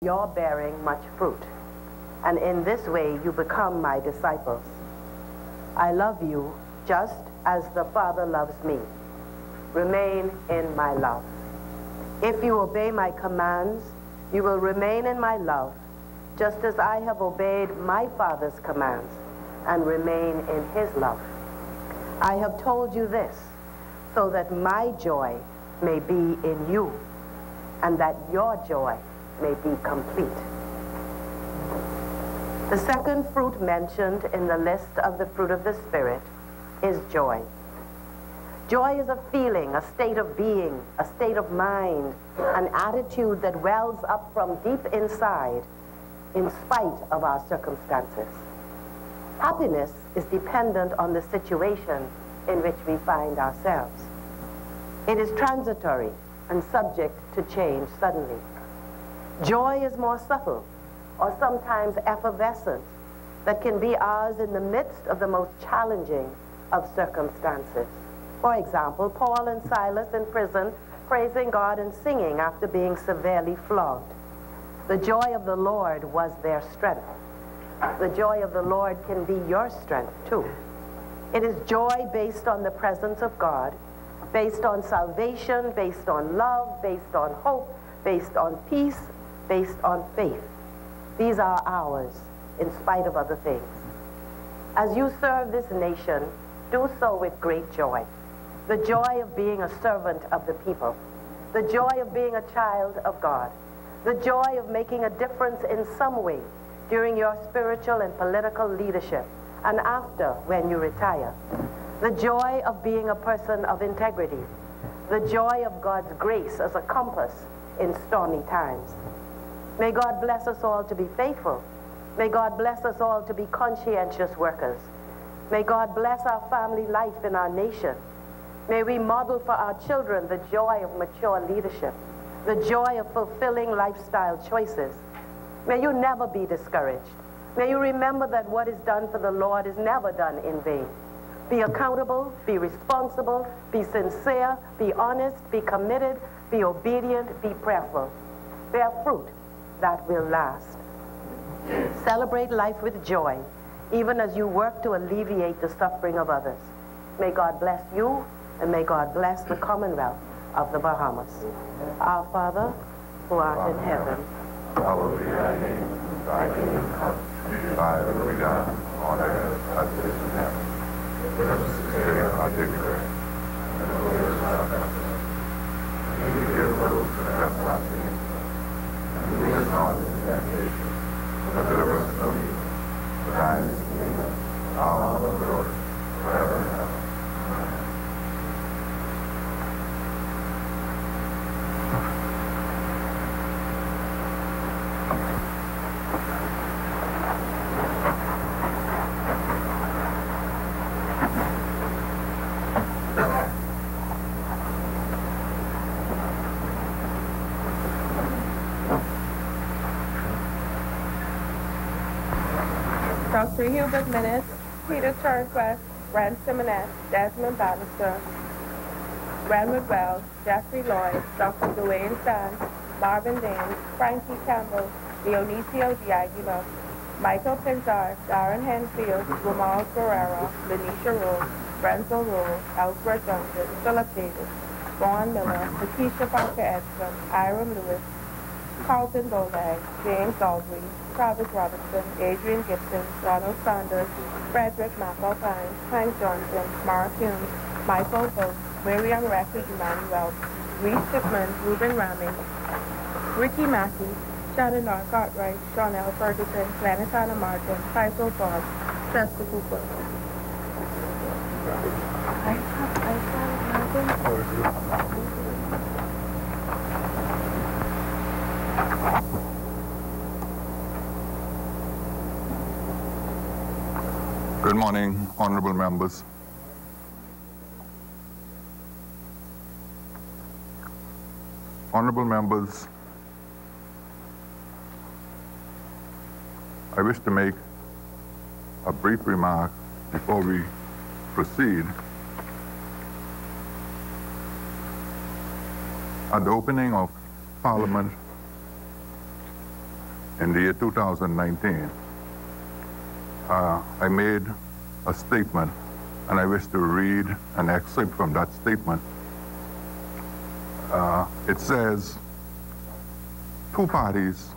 you're bearing much fruit, and in this way you become my disciples. I love you just as the Father loves me. Remain in my love. If you obey my commands, you will remain in my love, just as I have obeyed my Father's commands and remain in his love. I have told you this, so that my joy may be in you, and that your joy may be complete. The second fruit mentioned in the list of the fruit of the Spirit is joy. Joy is a feeling, a state of being, a state of mind, an attitude that wells up from deep inside in spite of our circumstances. Happiness is dependent on the situation in which we find ourselves. It is transitory and subject to change suddenly. Joy is more subtle, or sometimes effervescent, that can be ours in the midst of the most challenging of circumstances. For example, Paul and Silas in prison, praising God and singing after being severely flogged. The joy of the Lord was their strength. The joy of the Lord can be your strength too. It is joy based on the presence of God, based on salvation, based on love, based on hope, based on peace, based on faith. These are ours in spite of other things. As you serve this nation, do so with great joy. The joy of being a servant of the people. The joy of being a child of God. The joy of making a difference in some way during your spiritual and political leadership and after when you retire. The joy of being a person of integrity. The joy of God's grace as a compass in stormy times. May God bless us all to be faithful. May God bless us all to be conscientious workers. May God bless our family life in our nation. May we model for our children the joy of mature leadership, the joy of fulfilling lifestyle choices. May you never be discouraged. May you remember that what is done for the Lord is never done in vain. Be accountable, be responsible, be sincere, be honest, be committed, be obedient, be prayerful. Bear fruit that will last. Celebrate life with joy, even as you work to alleviate the suffering of others. May God bless you, and may God bless the Commonwealth of the Bahamas. Our Father, who art in heaven, hallowed be thy name. Thy kingdom come, thy will be done on earth as it is in heaven. Give us this day our daily bread, and forgive us our trespasses, and forgive those who trespass against us. And lead us not into temptation, but deliver us from evil. For thine is the kingdom, power, and glory, forever and ever. Amen. Dr. Hubert Minnis, Peter Turnquest, Brent Simonet, Desmond Bannister, Renwood Wells, Jeffrey Lloyd, Dr. Dwayne Sands, Marvin Danes, Frankie Campbell, Dionisio Diagula, Michael Pinzar, Darren Henfield, Ramal Guerrero, Lanisha Rose, Brenzel Rose, Ellsworth Johnson, Philip Davis, Vaughn Miller, Lakeisha Parker Edson, Iram Lewis, Carlton Dolag, James Aldry, Travis Robertson, Adrian Gibson, Ronald Sanders, Frederick McAlpine, Hank Johnson, Mark Humes, Michael Hope, Miriam Reckley Emmanuel, Reese Shipman, Ruben Ramming, Ricky Mackey, Shannon North Cartwright, Sean L. Ferguson, Glennis Anna Martin, Faisal Forbes, Chester Cooper. Good morning, honorable members. Honorable members, I wish to make a brief remark before we proceed. At the opening of Parliament in the year 2019, I made a statement, and I wish to read an excerpt from that statement. It says, two parties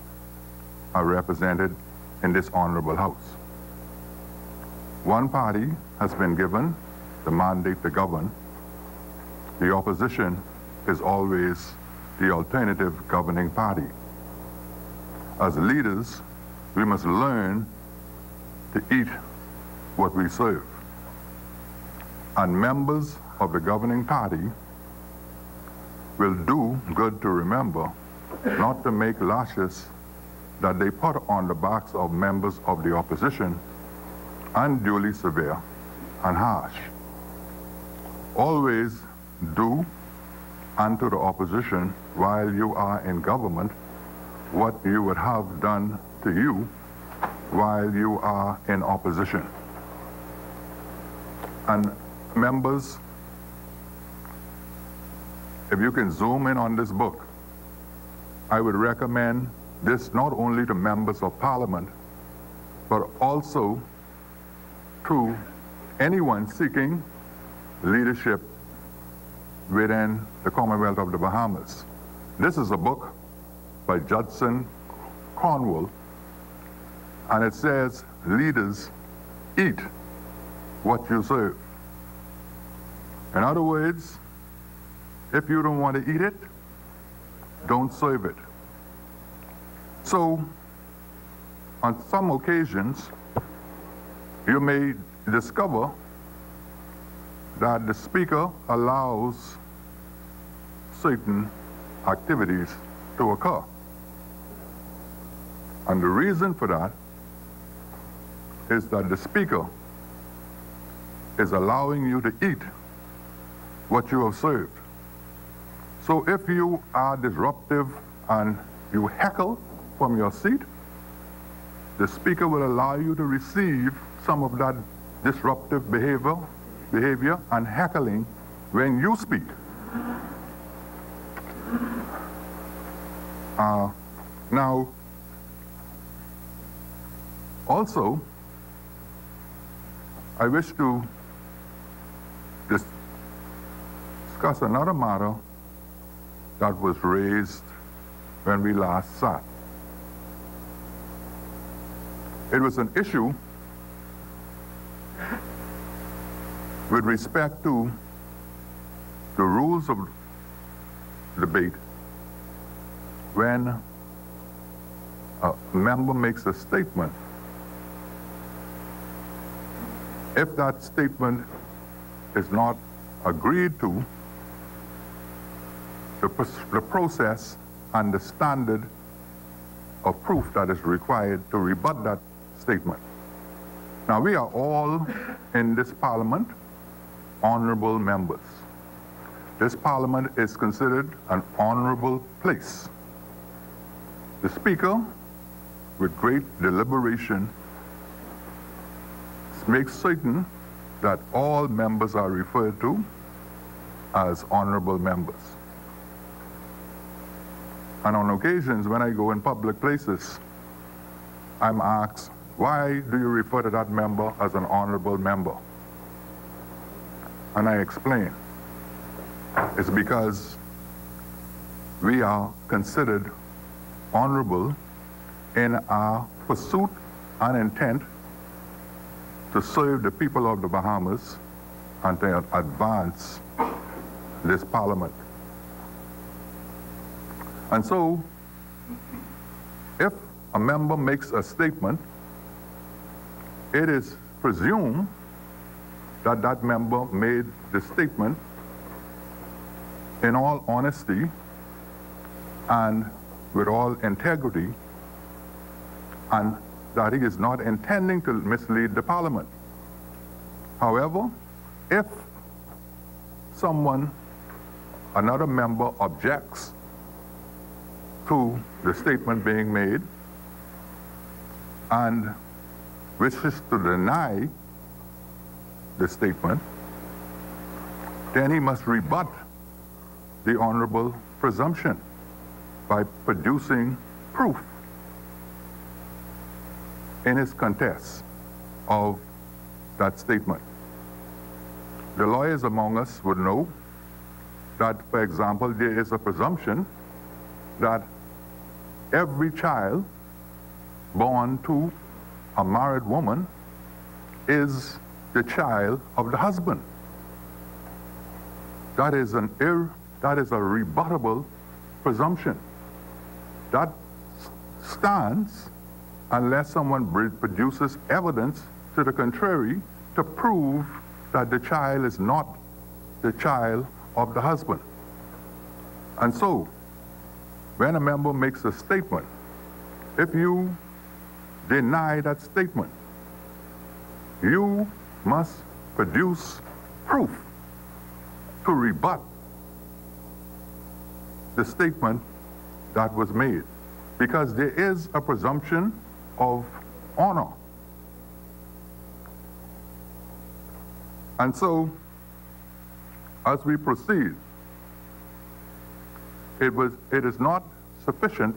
are represented in this honorable house. One party has been given the mandate to govern. The opposition is always the alternative governing party. As leaders, we must learn to eat what we serve. And members of the governing party will do good to remember not to make lashes that they put on the backs of members of the opposition unduly severe and harsh. Always do unto the opposition while you are in government what you would have done to you while you are in opposition. And members, if you can zoom in on this book, I would recommend this not only to members of Parliament, but also to anyone seeking leadership within the Commonwealth of the Bahamas. This is a book by Judson Cornwall, and it says, leaders eat what you serve. In other words, if you don't want to eat it, don't serve it. So, on some occasions, you may discover that the speaker allows certain activities to occur. And the reason for that is that the speaker is allowing you to eat what you have served. So if you are disruptive and you heckle from your seat, the speaker will allow you to receive some of that disruptive behavior and heckling when you speak. Now, also, I wish to discuss another matter that was raised when we last sat. It was an issue with respect to the rules of debate when a member makes a statement. If that statement is not agreed to, the process and the standard of proof that is required to rebut that statement. Now, we are all in this Parliament honorable members. This Parliament is considered an honorable place. The Speaker, with great deliberation, makes certain that all members are referred to as honorable members. And on occasions, when I go in public places, I'm asked, why do you refer to that member as an honorable member? And I explain, it's because we are considered honorable in our pursuit and intent to serve the people of the Bahamas and to advance this Parliament. And so, if a member makes a statement, it is presumed that that member made the statement in all honesty and with all integrity, and that he is not intending to mislead the Parliament. However, if another member objects to the statement being made and wishes to deny the statement, then he must rebut the honorable presumption by producing proof in his contest of that statement. The lawyers among us would know that, for example, there is a presumption that every child born to a married woman is the child of the husband. That is a rebuttable presumption. That stands unless someone produces evidence to the contrary to prove that the child is not the child of the husband. And so, when a member makes a statement, if you deny that statement, you must produce proof to rebut the statement that was made, because there is a presumption of honor. And so, as we proceed, it is not sufficient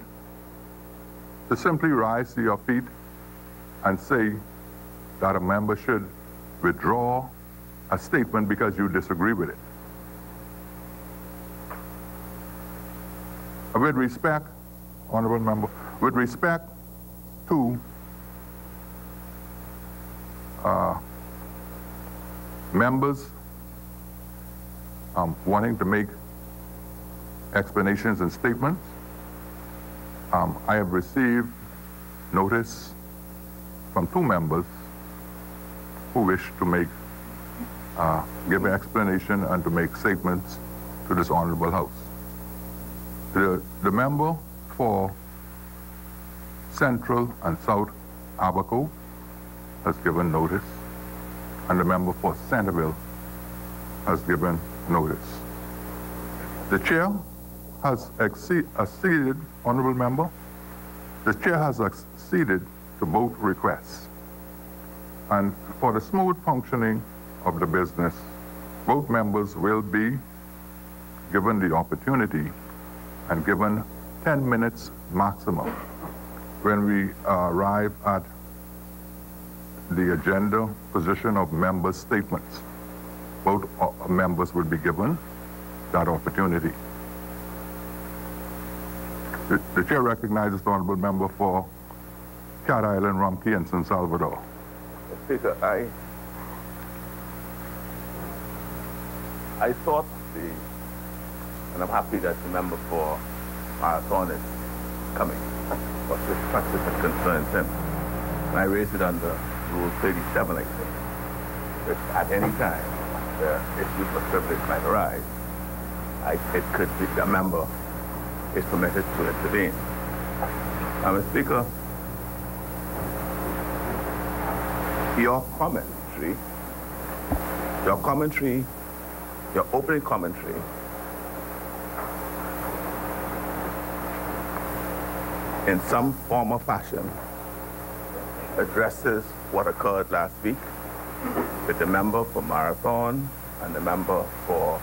to simply rise to your feet and say that a member should withdraw a statement because you disagree with it. With respect, honorable member, with respect to members wanting to make explanations and statements, I have received notice from 2 members who wish to make, give an explanation and to make statements to this honorable house. The member for Central and South Abaco has given notice, and the member for Centerville has given notice. The chair has acceded, honorable member, the chair has acceded to both requests. And for the smooth functioning of the business, both members will be given the opportunity and given 10 minutes maximum. When we arrive at the agenda position of members' statements, both members will be given that opportunity. The chair recognizes the honorable member for Cat Island, Rumpke, and San Salvador. Speaker, I thought and I'm happy that the member for Marathon is coming, but this practice that concerns him. And I raised it under Rule 37, I think, that at any time the issue for privilege might arise, it could be the member is permitted to intervene. Mr. Speaker, your opening commentary in some form or fashion addresses what occurred last week with the member for Marathon and the member for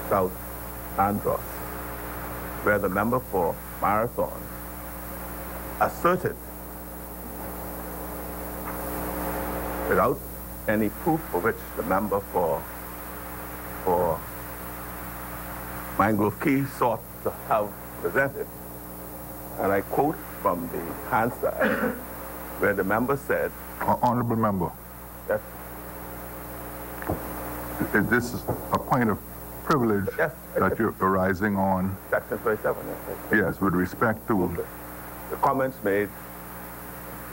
South Andros, where the member for Marathon asserted, without any proof for which the member for Mangrove Key sought to have presented, and I quote from the Hansard, where the member said, Honorable member, yes, is this a point of privilege yes, that you're arising on? Section 27, yes. Yes, with respect to... Okay. The comments made,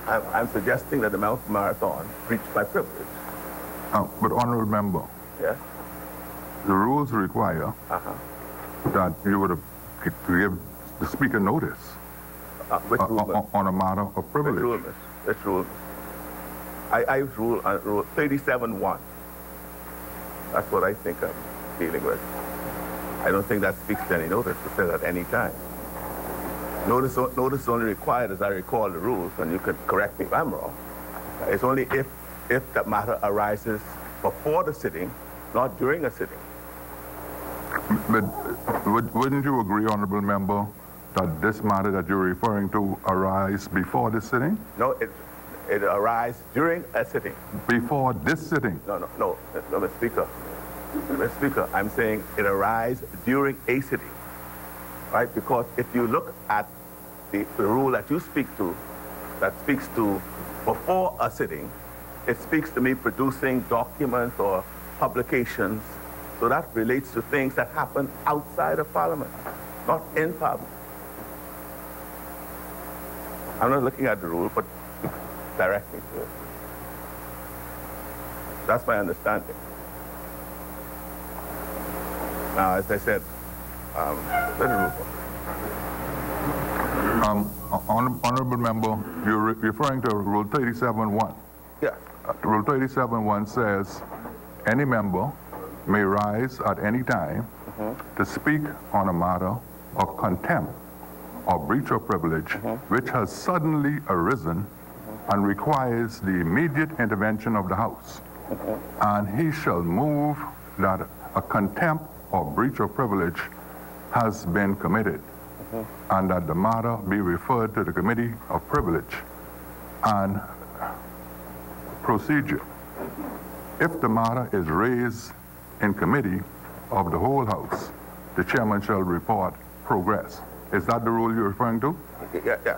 I'm suggesting that the member for Marathon breached my privilege. But honorable member, Yes? the rules require that you would have give the speaker notice Which rule, on a matter of privilege. Which rule? I rule 37-1. That's what I think I'm dealing with. I don't think that speaks to any notice to say at any time. Notice only required, as I recall the rules, and you could correct me if I'm wrong. It's only if that matter arises before the sitting, not during a sitting. But wouldn't you agree, honorable member, that this matter that you're referring to arise before the sitting? No, It arises during a sitting. Before this sitting? No, Mr. Speaker. Mr. Speaker, I'm saying it arises during a sitting, right? Because if you look at the rule that you speak to, that speaks to before a sitting, it speaks to me producing documents or publications. So that relates to things that happen outside of Parliament, not in Parliament. I'm not looking at the rule, but direct me to it. That's my understanding. Now, as I said, let the rule go. Honorable member, you're referring to Rule 37.1. Yes. Rule 37.1 says any member may rise at any time to speak on a matter of contempt or breach of privilege which has suddenly arisen and requires the immediate intervention of the House. And he shall move that a contempt or breach of privilege has been committed and that the matter be referred to the Committee of Privilege and Procedure. If the matter is raised in committee of the whole House, the chairman shall report progress. Is that the rule you're referring to? Yeah.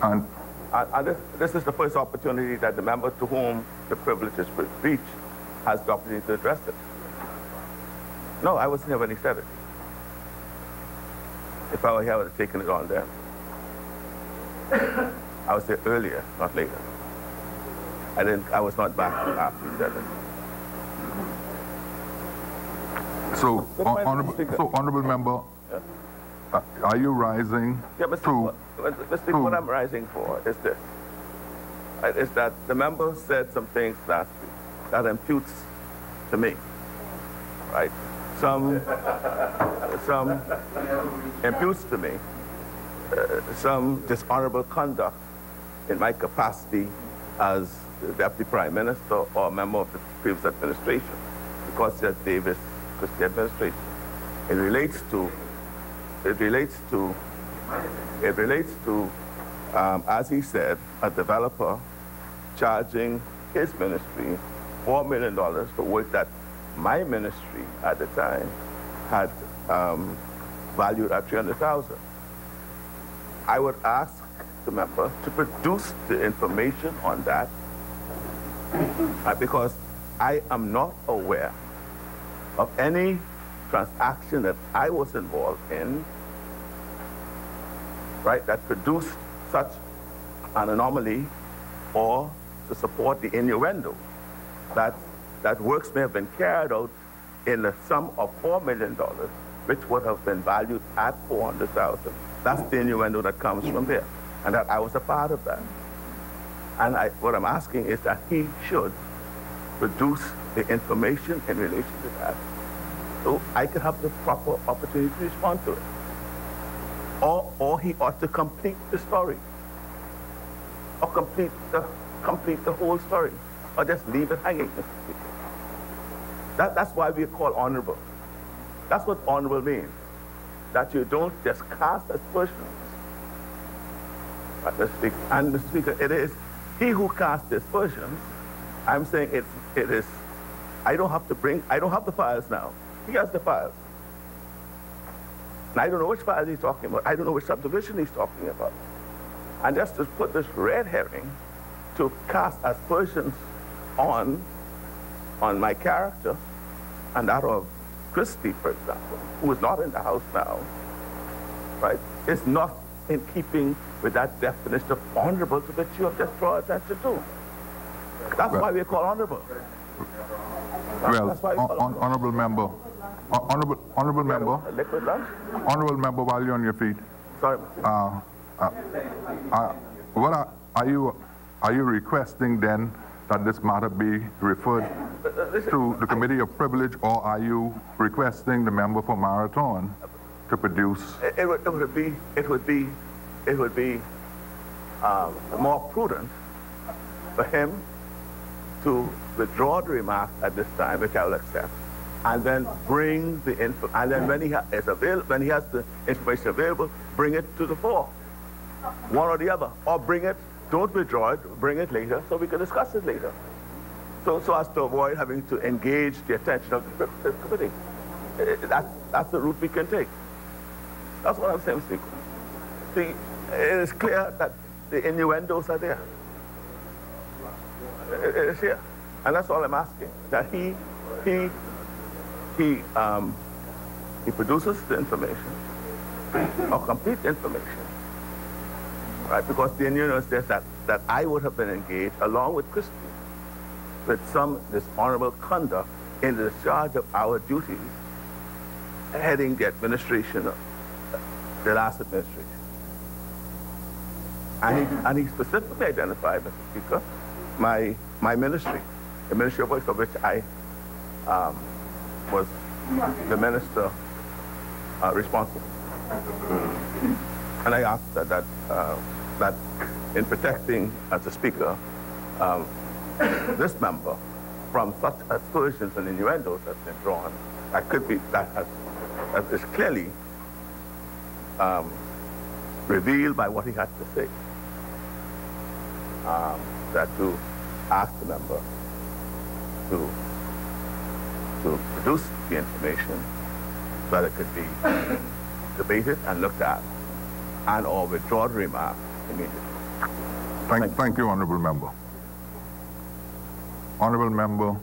And this is the first opportunity that the member to whom the privilege is breached has the opportunity to address it. No, I wasn't here when he said it. If I were here, I would have taken it on then. I was there earlier, not later. I was not back after he said it. So, honorable member, are you rising Mr. What I'm rising for is this. Is that the member said some things last week that imputes to me, right? Some imputes to me some dishonorable conduct in my capacity as the Deputy Prime Minister or a member of the previous administration, because Judge Davis was the administration. It relates to, as he said, a developer charging his ministry $4 million for work that my ministry at the time had valued at $300,000. I would ask the member to produce the information on that because I am not aware of any transaction that I was involved in, right, that produced such an anomaly or to support the innuendo that works may have been carried out in the sum of $4 million, which would have been valued at $400,000. That's the innuendo that comes from there, and that I was a part of that. And what I'm asking is that he should produce the information in relation to that, so I could have the proper opportunity to respond to it. Or he ought to complete the story, or complete the whole story, or just leave it hanging, Mr. Speaker. That's why we call honorable. That's what honorable means. That you don't just cast aspersions. And Mr. Speaker, it is he who casts aspersions. I'm saying it is. I don't have the files now. He has the files. And I don't know which files he's talking about. I don't know which subdivision he's talking about. And just to put this red herring to cast aspersions on my character and that of Christie, for example, who is not in the House now, right, is not in keeping with that definition of honorable to which you have just drawn attention to. That's why we call honorable. Well, honorable member, honorable member, liquid lunch? Honorable member, while you're on your feet. Sorry. Are you requesting then that this matter be referred to the Committee of Privilege, or are you requesting the member for Marathon to produce? It would be more prudent for him to withdraw the remark at this time, which I will accept, and then bring the info. And then when he has the information available, bring it to the fore. one or the other, or bring it, don't withdraw it, bring it later so we can discuss it later. So as to avoid having to engage the attention of the committee. That's the route we can take. That's what I'm saying, Speaker. See, it is clear that the innuendos are there. It is here. And that's all I'm asking, that he produces the information, or complete information, right? Because the innuendo says that I would have been engaged, along with Christie, with some dishonorable conduct in the discharge of our duties, heading the administration, the last administration. And he specifically identified, Mr. Speaker, my ministry, the Ministry of Works, of which I was the minister responsible. And I asked that in protecting, as a speaker, this member from such aspersions and innuendos that's been drawn, that is clearly revealed by what he had to say. That to ask the member to produce the information so that it could be debated and looked at, and or withdraw the remark immediately. Thank you, Honourable Member. Honourable Member,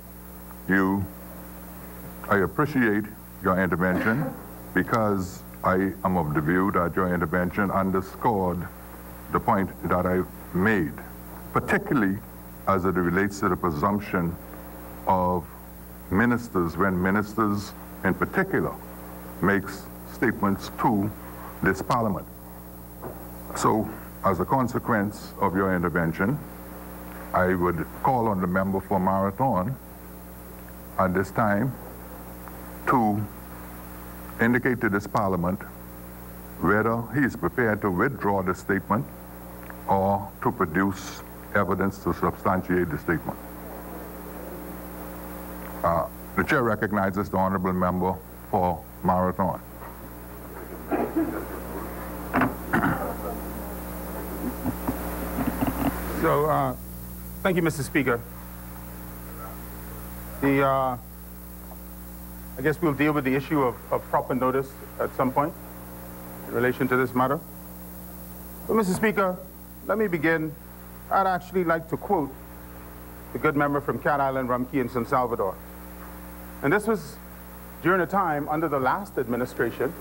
I appreciate your intervention because I am of the view that your intervention underscored the point that I made, particularly as it relates to the presumption of ministers, when ministers in particular makes statements to this Parliament. So, as a consequence of your intervention, I would call on the member for Marathon at this time to indicate to this Parliament whether he is prepared to withdraw the statement or to produce evidence to substantiate the statement. The chair recognizes the honourable member for Marathon. So, thank you, Mr. Speaker. I guess we'll deal with the issue of proper notice at some point in relation to this matter. But, Mr. Speaker, let me begin. I'd actually like to quote the good member from Cat Island, Rumkey, in San Salvador. And this was during a time under the last administration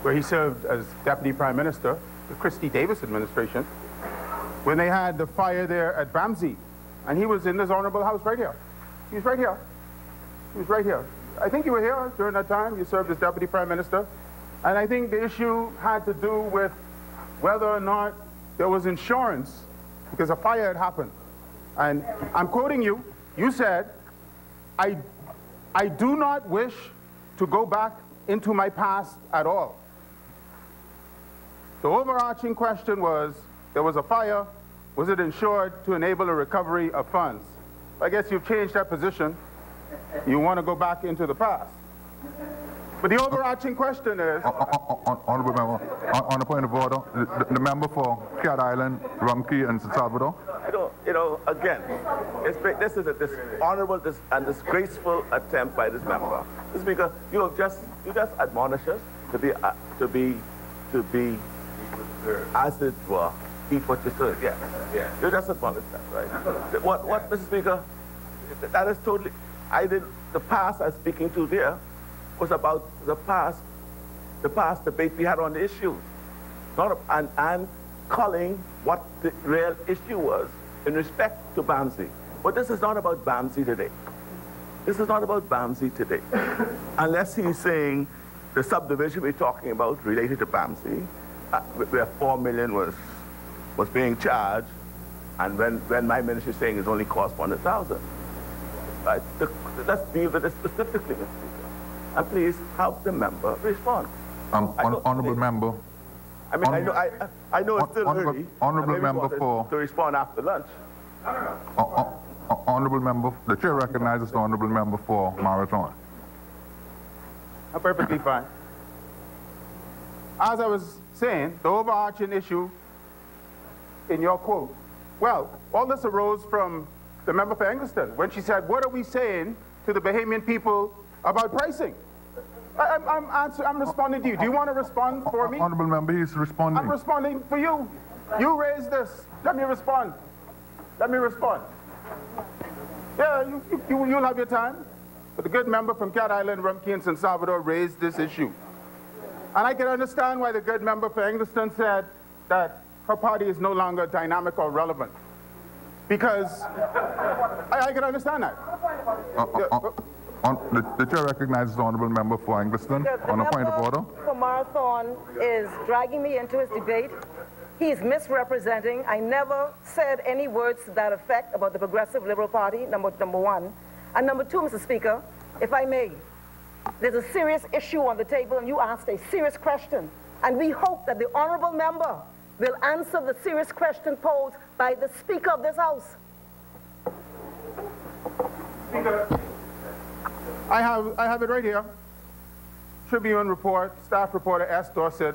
where he served as Deputy Prime Minister, the Christie Davis administration, when they had the fire there at Bamsey. And he was in this honorable house right here. He was right here. He was right here. I think you were here during that time. You served as Deputy Prime Minister. And I think the issue had to do with whether or not there was insurance because a fire had happened. And I'm quoting you. You said, I do not wish to go back into my past at all. The overarching question was, there was a fire, was it insured to enable a recovery of funds? I guess you've changed that position. You want to go back into the past. But the overarching question is... Honourable Member, on a point of order, the member for Cat Island, Rumkey, and San Salvador. Again, this is a dishonorable and disgraceful attempt by this member. This is because you just admonish us to be, as it were, eat what you serve. Yes. You just admonish that, right? What, Mr. Speaker? That is totally. The past I'm speaking to there was about the past debate we had on the issue, and calling what the real issue was in respect to Bamsey. But this is not about Bamsey today. This is not about Bamsey today. Unless he's saying the subdivision we're talking about related to Bamsey, where $4 million was being charged, and when my ministry is saying it's only cost $100,000. Right? Let's deal with it specifically, Mr. Speaker. And please help the member respond. Honourable member. I mean, I know it's still early. Honourable member for... To respond after lunch. Honourable member, the chair recognizes the honourable member for Marathon. I'm perfectly fine. As I was saying, the overarching issue in your quote? Well, all this arose from the member for Engliston when she said, what are we saying to the Bahamian people about pricing? I'm responding to you. Do you want to respond for me? Honorable member, he's responding. I'm responding for you. You raised this. Let me respond. Let me respond. Yeah, you'll have your time. But the good member from Cat Island, Rumkey, and San Salvador raised this issue. And I can understand why the good member for Engliston said that her party is no longer dynamic or relevant. Because I can understand that. The chair recognizes the honourable member for Engliston on a point of order. For Marathon is dragging me into his debate. He's misrepresenting. I never said any words to that effect about the Progressive Liberal Party, number one. And number two, Mr. Speaker, if I may, there's a serious issue on the table and you asked a serious question. And we hope that the honourable member will answer the serious question posed by the Speaker of this House. Speaker, I have it right here. Tribune report, staff reporter S. Dorset.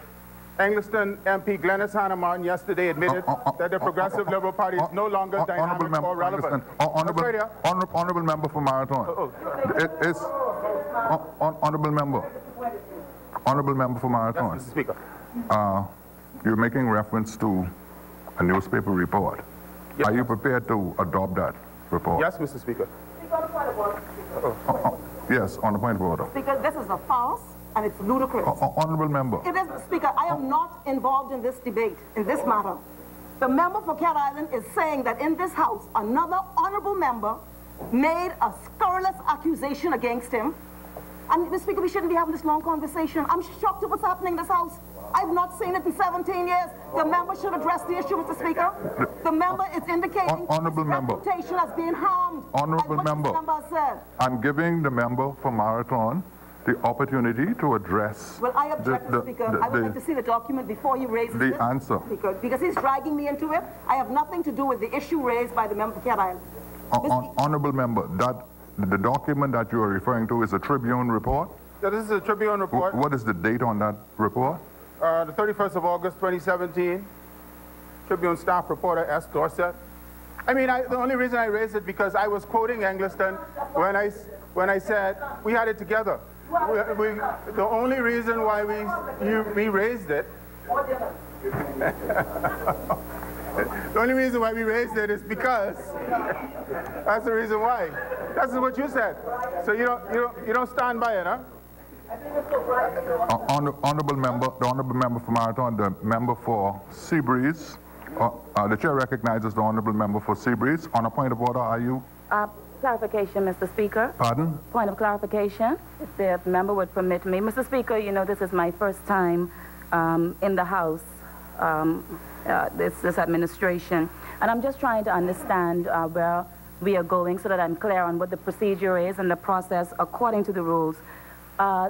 Engliston MP Glennis Hanneman yesterday admitted that the Progressive Liberal Party is no longer dynamic or relevant. Honourable member for Marathon. It's honourable member. Honourable member for Marathon. Yes, Mr. Speaker. You're making reference to a newspaper report. Yes. Are you prepared to adopt that report? Yes, Mr. Speaker. Yes, on the point of order. Speaker, this is a farce and it's ludicrous. Honourable member. It is, Speaker, I am not involved in this debate, in this matter. The member for Cat Island is saying that in this House, another honourable member made a scurrilous accusation against him. And, Mr. Speaker, we shouldn't be having this long conversation. I'm shocked at what's happening in this House. I've not seen it in 17 years. The member should address the issue, Mr. Speaker. The member is indicating honourable member. reputation has been harmed. Honourable member. I'm giving the member for Marathon the opportunity to address. Well, I object, Mr. Speaker. I would like to see the document before he raises the it. answer. Speaker, because he's dragging me into it. I have nothing to do with the issue raised by the member for Cat Island. Honourable member, the document that you are referring to is a Tribune report? Yeah, this is a Tribune report. What is the date on that report? The 31st of August, 2017. Tribune staff reporter S. Dorset. I mean, the only reason I raised it because I was quoting Engliston when I said we had it together. The only reason why we raised it. The only reason why we raised it is because that's the reason why. That's what you said. So you don't stand by it, huh? Honourable member, the honourable member for Marathon, the member for Seabreeze. The chair recognizes the honourable member for Seabreeze. On a point of order, are you? Clarification, Mr. Speaker. Pardon? Point of clarification, if the member would permit me. Mr. Speaker, you know this is my first time in the House, this administration, and I'm just trying to understand where we are going so that I'm clear on what the procedure is and the process according to the rules.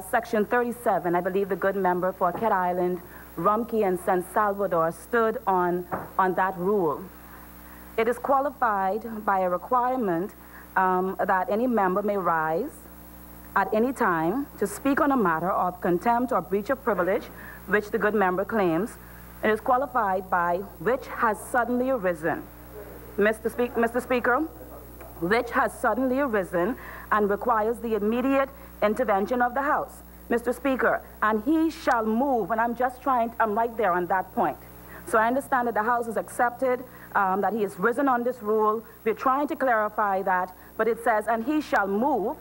Section 37, I believe the good member for Cat Island, Rumkey, and San Salvador stood on that rule. It is qualified by a requirement that any member may rise at any time to speak on a matter of contempt or breach of privilege which the good member claims. It is qualified by which has suddenly arisen. Mr. Speaker, which has suddenly arisen and requires the immediate intervention of the House. Mr. Speaker, and he shall move, and I'm right there on that point. So I understand that the House has accepted that he has risen on this rule. We're trying to clarify that, but it says, and he shall move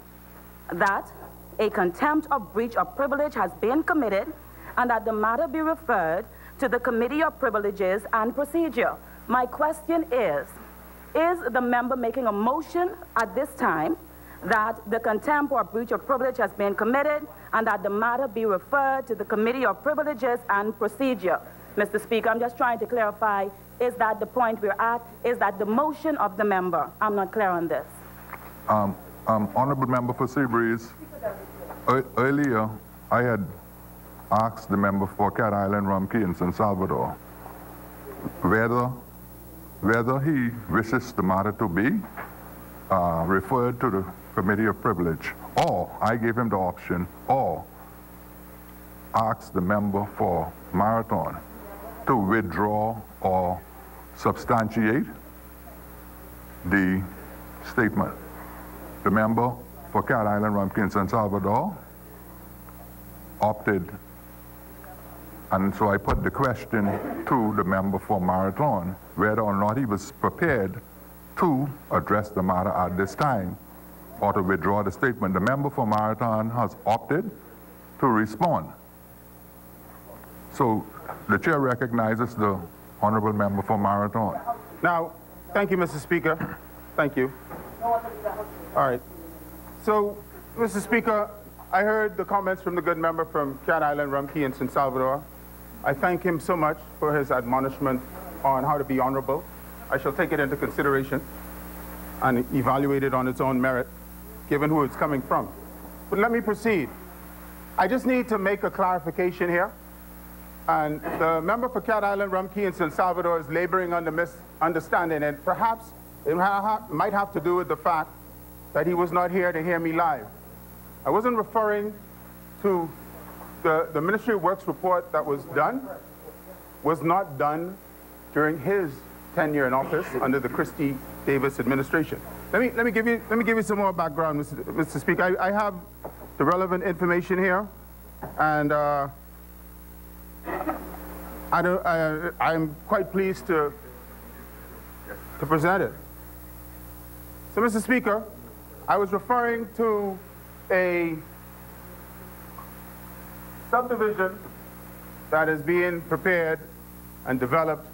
that a contempt or breach of privilege has been committed and that the matter be referred to the Committee of Privileges and Procedure. My question is the member making a motion at this time that the contempt or breach of privilege has been committed and that the matter be referred to the Committee of Privileges and Procedure? Mr. Speaker, I'm just trying to clarify, is that the point we're at? Is that the motion of the member? I'm not clear on this. Honourable member for Seabreeze, earlier I had asked the member for Cat Island, Rumkey, and San Salvador whether he wishes the matter to be referred to the Committee of Privilege, or I gave him the option, or ask the member for Marathon to withdraw or substantiate the statement. The member for Cat Island, Rumpkin, San Salvador opted, and so I put the question to the member for Marathon, whether or not he was prepared to address the matter at this time or to withdraw the statement. The member for Marathon has opted to respond. So the chair recognizes the honorable member for Marathon. Now, thank you, Mr. Speaker. Thank you. All right. So, Mr. Speaker, I heard the comments from the good member from Cat Island, Rumkey, and San Salvador. I thank him so much for his admonishment on how to be honorable. I shall take it into consideration and evaluate it on its own merit, given who it's coming from. But let me proceed. I just need to make a clarification here. And the member for Cat Island, Rumkey, and San Salvador is laboring under misunderstanding, and perhaps it might have to do with the fact that he was not here to hear me live. I wasn't referring to the Ministry of Works report that was not done during his tenure in office under the Christie Davis administration. Let me give you some more background, Mr. Speaker. I have the relevant information here, and I'm quite pleased to present it. So, Mr. Speaker, I was referring to a subdivision that is being prepared and developed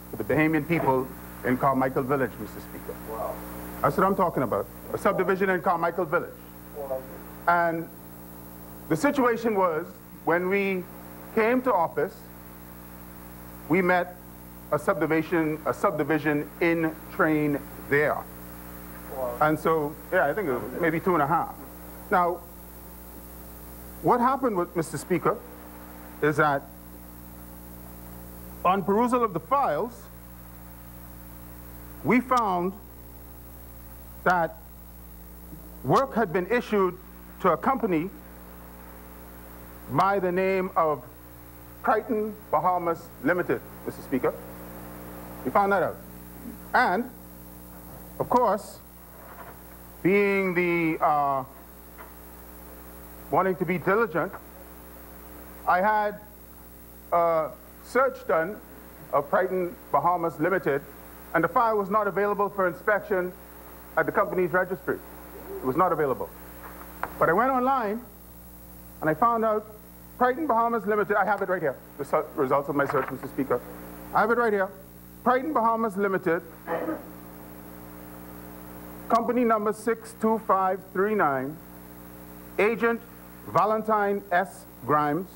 for the Bahamian people in Carmichael Village, Mr. Speaker. Wow. That's what I'm talking about, a subdivision in Carmichael Village. Wow. And the situation was, when we came to office, we met a subdivision in train there. Wow. And so, yeah, I think it was maybe 2.5. Now, what happened with Mr. Speaker is that on perusal of the files, we found that work had been issued to a company by the name of Crichton Bahamas Limited, Mr. Speaker. We found that out. And, of course, being the wanting to be diligent, I had a search done of Crichton Bahamas Limited, and the file was not available for inspection at the company's registry. It was not available. But I went online, and I found out Crichton Bahamas Limited, I have it right here, the results of my search, Mr. Speaker. I have it right here. Crichton Bahamas Limited, company number 62539, agent Valentine S. Grimes,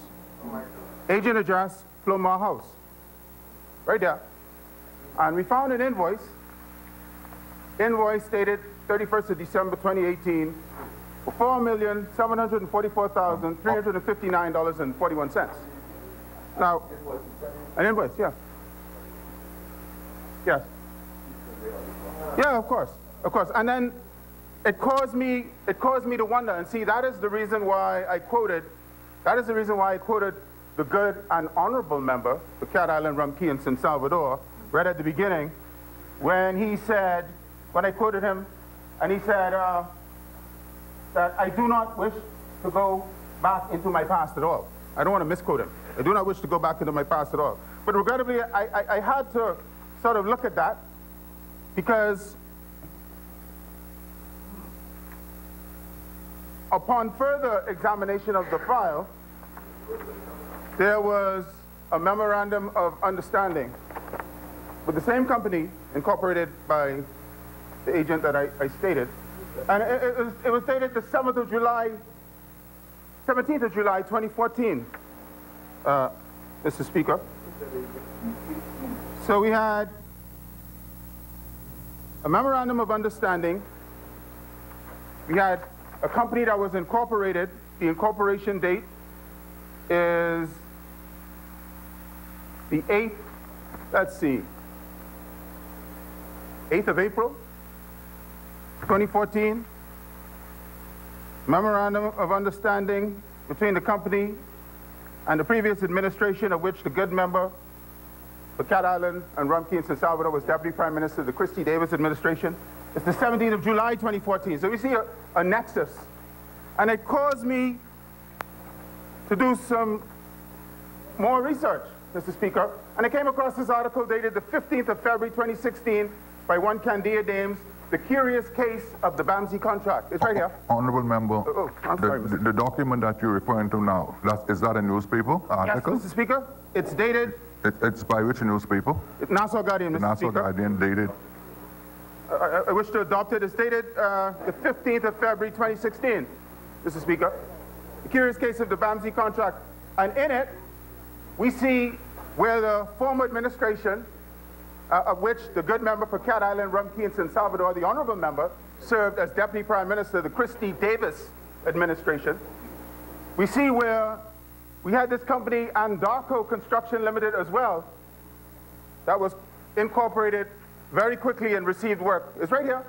agent address Flomar House. Right there. And we found an invoice dated 31st of December 2018 for $4,744,359.41. Now, an invoice, yeah. Yes. Yeah, of course. Of course. And then it caused me to wonder, and see, that is the reason why I quoted the good and honorable member for Cat Island, Rumkey, and San Salvador right at the beginning, when he said, when I quoted him, and he said that I do not wish to go back into my past at all. I don't want to misquote him. I do not wish to go back into my past at all. But regrettably, I had to sort of look at that, because upon further examination of the file, there was a memorandum of understanding with the same company, incorporated by the agent that I stated. And it was dated the 17th of July, 2014, Mr. Speaker. So we had a memorandum of understanding. We had a company that was incorporated. The incorporation date is the 8th, let's see, 8th of April, 2014. Memorandum of understanding between the company and the previous administration, of which the good member for Cat Island and Rumkey in San Salvador was Deputy Prime Minister of the Christie Davis administration. It's the 17th of July, 2014. So we see a nexus. And it caused me to do some more research, Mr. Speaker. And I came across this article dated the 15th of February, 2016 by one Candia Dames, The Curious Case of the BAMSI Contract. It's right here. Honorable member, I'm sorry, Mr. the document that you're referring to now, is that a newspaper article? Yes, Mr. Speaker. It's dated... It's by which newspaper? Nassau Guardian, Mr. Nassau Speaker. Guardian, dated? I wish to adopt it. It's dated the 15th of February, 2016, Mr. Speaker. The Curious Case of the BAMSI Contract. And in it, we see where the former administration, of which the good member for Cat Island, Rumkey, and San Salvador, the honorable member, served as Deputy Prime Minister of the Christie Davis administration. We see where we had this company, Andarco Construction Limited, as well, that was incorporated very quickly and received work. It's right here.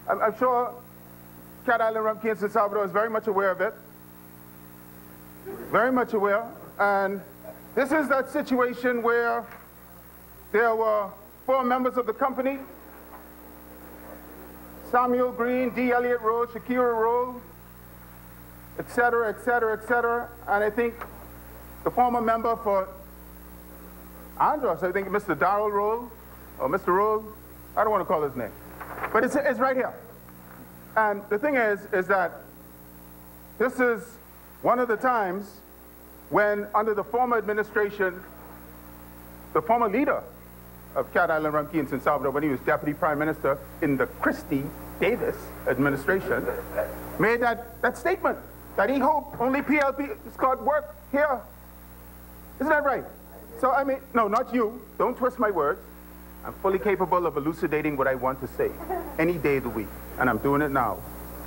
I'm sure Cat Island, Rumkey, and San Salvador is very much aware of it. Very much aware. And this is that situation where there were 4 members of the company: Samuel Green, D. Elliott Rowe, Shakira Rowe, et cetera, et cetera, et cetera. And I think the former member for Andros, I think Mr. Darrell Rowe, or Mr. Rowe, I don't want to call his name. But it's right here. And the thing is that this is one of the times when, under the former administration, the former leader of Cat Island, Rumkey, and San Salvador, when he was Deputy Prime Minister in the Christie Davis administration, made that statement that he hoped only PLP got work here. Isn't that right? So, I mean, no, not you. Don't twist my words. I'm fully capable of elucidating what I want to say any day of the week, and I'm doing it now.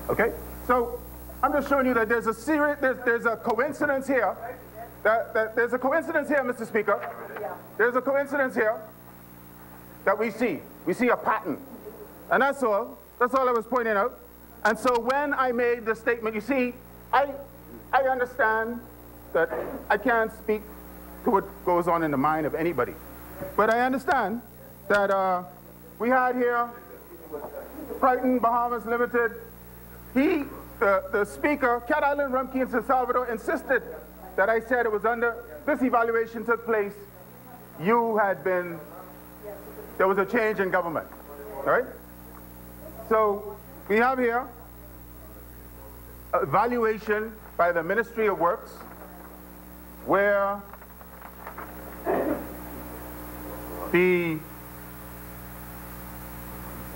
Okay? So, I'm just showing you that there's a coincidence here. There's a coincidence here, Mr. Speaker. There's a coincidence here that we see. We see a pattern. And that's all. That's all I was pointing out. And so when I made the statement, you see, I understand that I can't speak to what goes on in the mind of anybody. But I understand that we had here Brighton Bahamas Limited. The speaker, Cat Island, Rumkey, and San Salvador, insisted that I said it was under, this evaluation took place, there was a change in government, all right? So we have here evaluation by the Ministry of Works, where the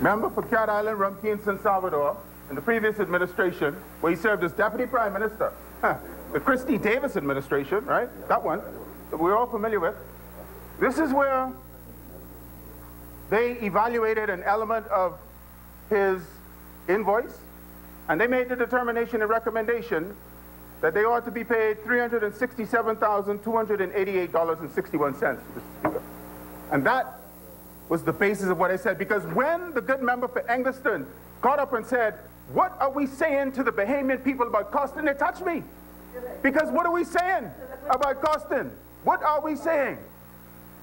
member for Cat Island, Rumkey, and San Salvador, in the previous administration, where he served as Deputy Prime Minister, the Christie Davis administration, right? That one, that we're all familiar with. This is where they evaluated an element of his invoice, and they made the determination and recommendation that they ought to be paid $367,288.61. And that was the basis of what I said, because when the good member for Engliston got up and said, what are we saying to the Bahamian people about Costin? It touched me. Because what are we saying about Costin? What are we saying?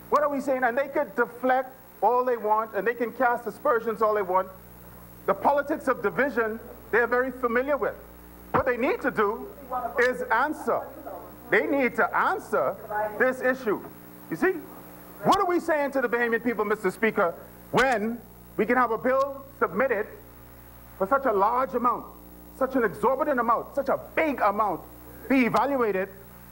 What are we saying? And they could deflect all they want, and they can cast aspersions all they want. The politics of division, they're very familiar with. What they need to do is answer. They need to answer this issue. You see? What are we saying to the Bahamian people, Mr. Speaker, when we can have a bill submitted for such a large amount, such an exorbitant amount, such a big amount, be evaluated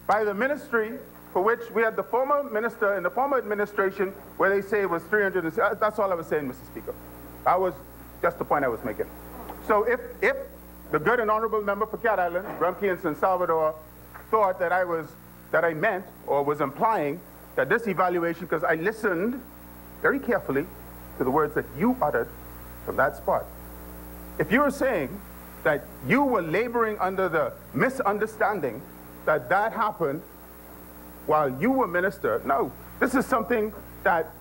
by the ministry for which we had the former minister in the former administration where they say it was 300. That's all I was saying, Mr. Speaker. That was just the point I was making. So if the good and honorable member for Cat Island, Rumkey, and San Salvador thought that I meant or was implying that this evaluation, because I listened very carefully to the words that you uttered from that spot. If you were saying that you were laboring under the misunderstanding that that happened while you were minister, no. This is something that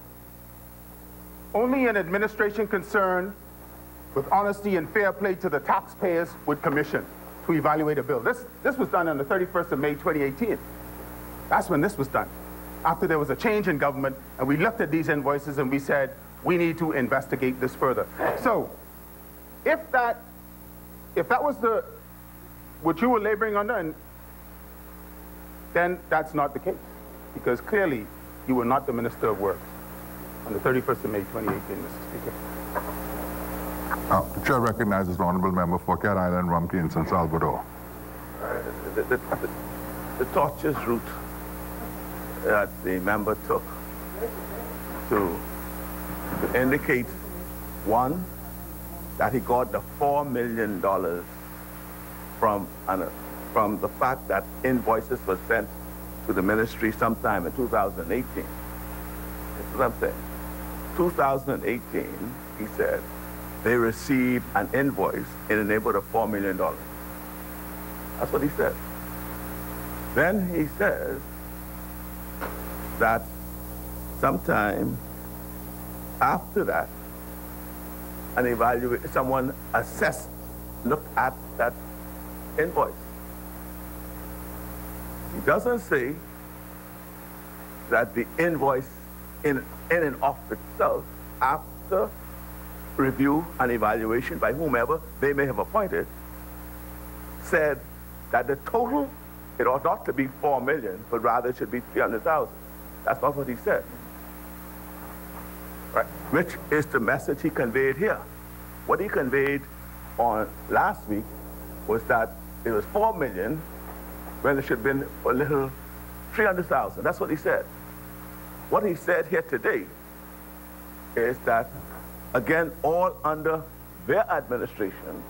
only an administration concerned with honesty and fair play to the taxpayers would commission to evaluate a bill. This was done on the 31st of May, 2018. That's when this was done. after there was a change in government, and we looked at these invoices and we said, we need to investigate this further. So, if that was what you were laboring under, then that's not the case, because clearly you were not the Minister of Works on the 31st of May, 2018, Mr. Speaker. The chair recognizes the honourable member for Cat Island, Rumpke, and San Salvador. The tortuous route that the member took to indicate, one, that he got the $4 million from the fact that invoices were sent to the ministry sometime in 2018. That's what I'm saying. 2018, he said, they received an invoice in the neighborhood of $4 million. That's what he said. Then he says that sometime after that, someone looked at that invoice. He doesn't say that the invoice in and of itself, after review and evaluation by whomever they may have appointed, said that the total, it ought not to be $4 million, but rather it should be $300,000. That's not what he said. Right? Which is the message he conveyed here. What he conveyed on last week was that it was $4 million when it should have been a little $300,000. That's what he said. What he said here today is that, again, all under their administration,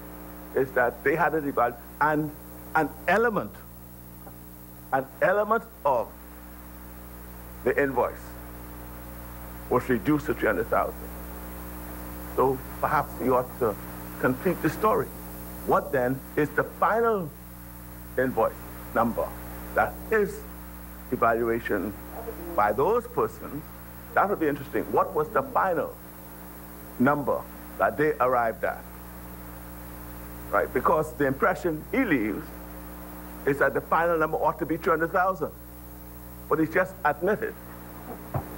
is that they had it evaluated, and an element of the invoice was reduced to $300,000. So perhaps you ought to complete the story. What then is the final invoice number that is evaluation by those persons? That would be interesting. What was the final number that they arrived at? Right? Because the impression he leaves is that the final number ought to be 300,000. But he's just admitted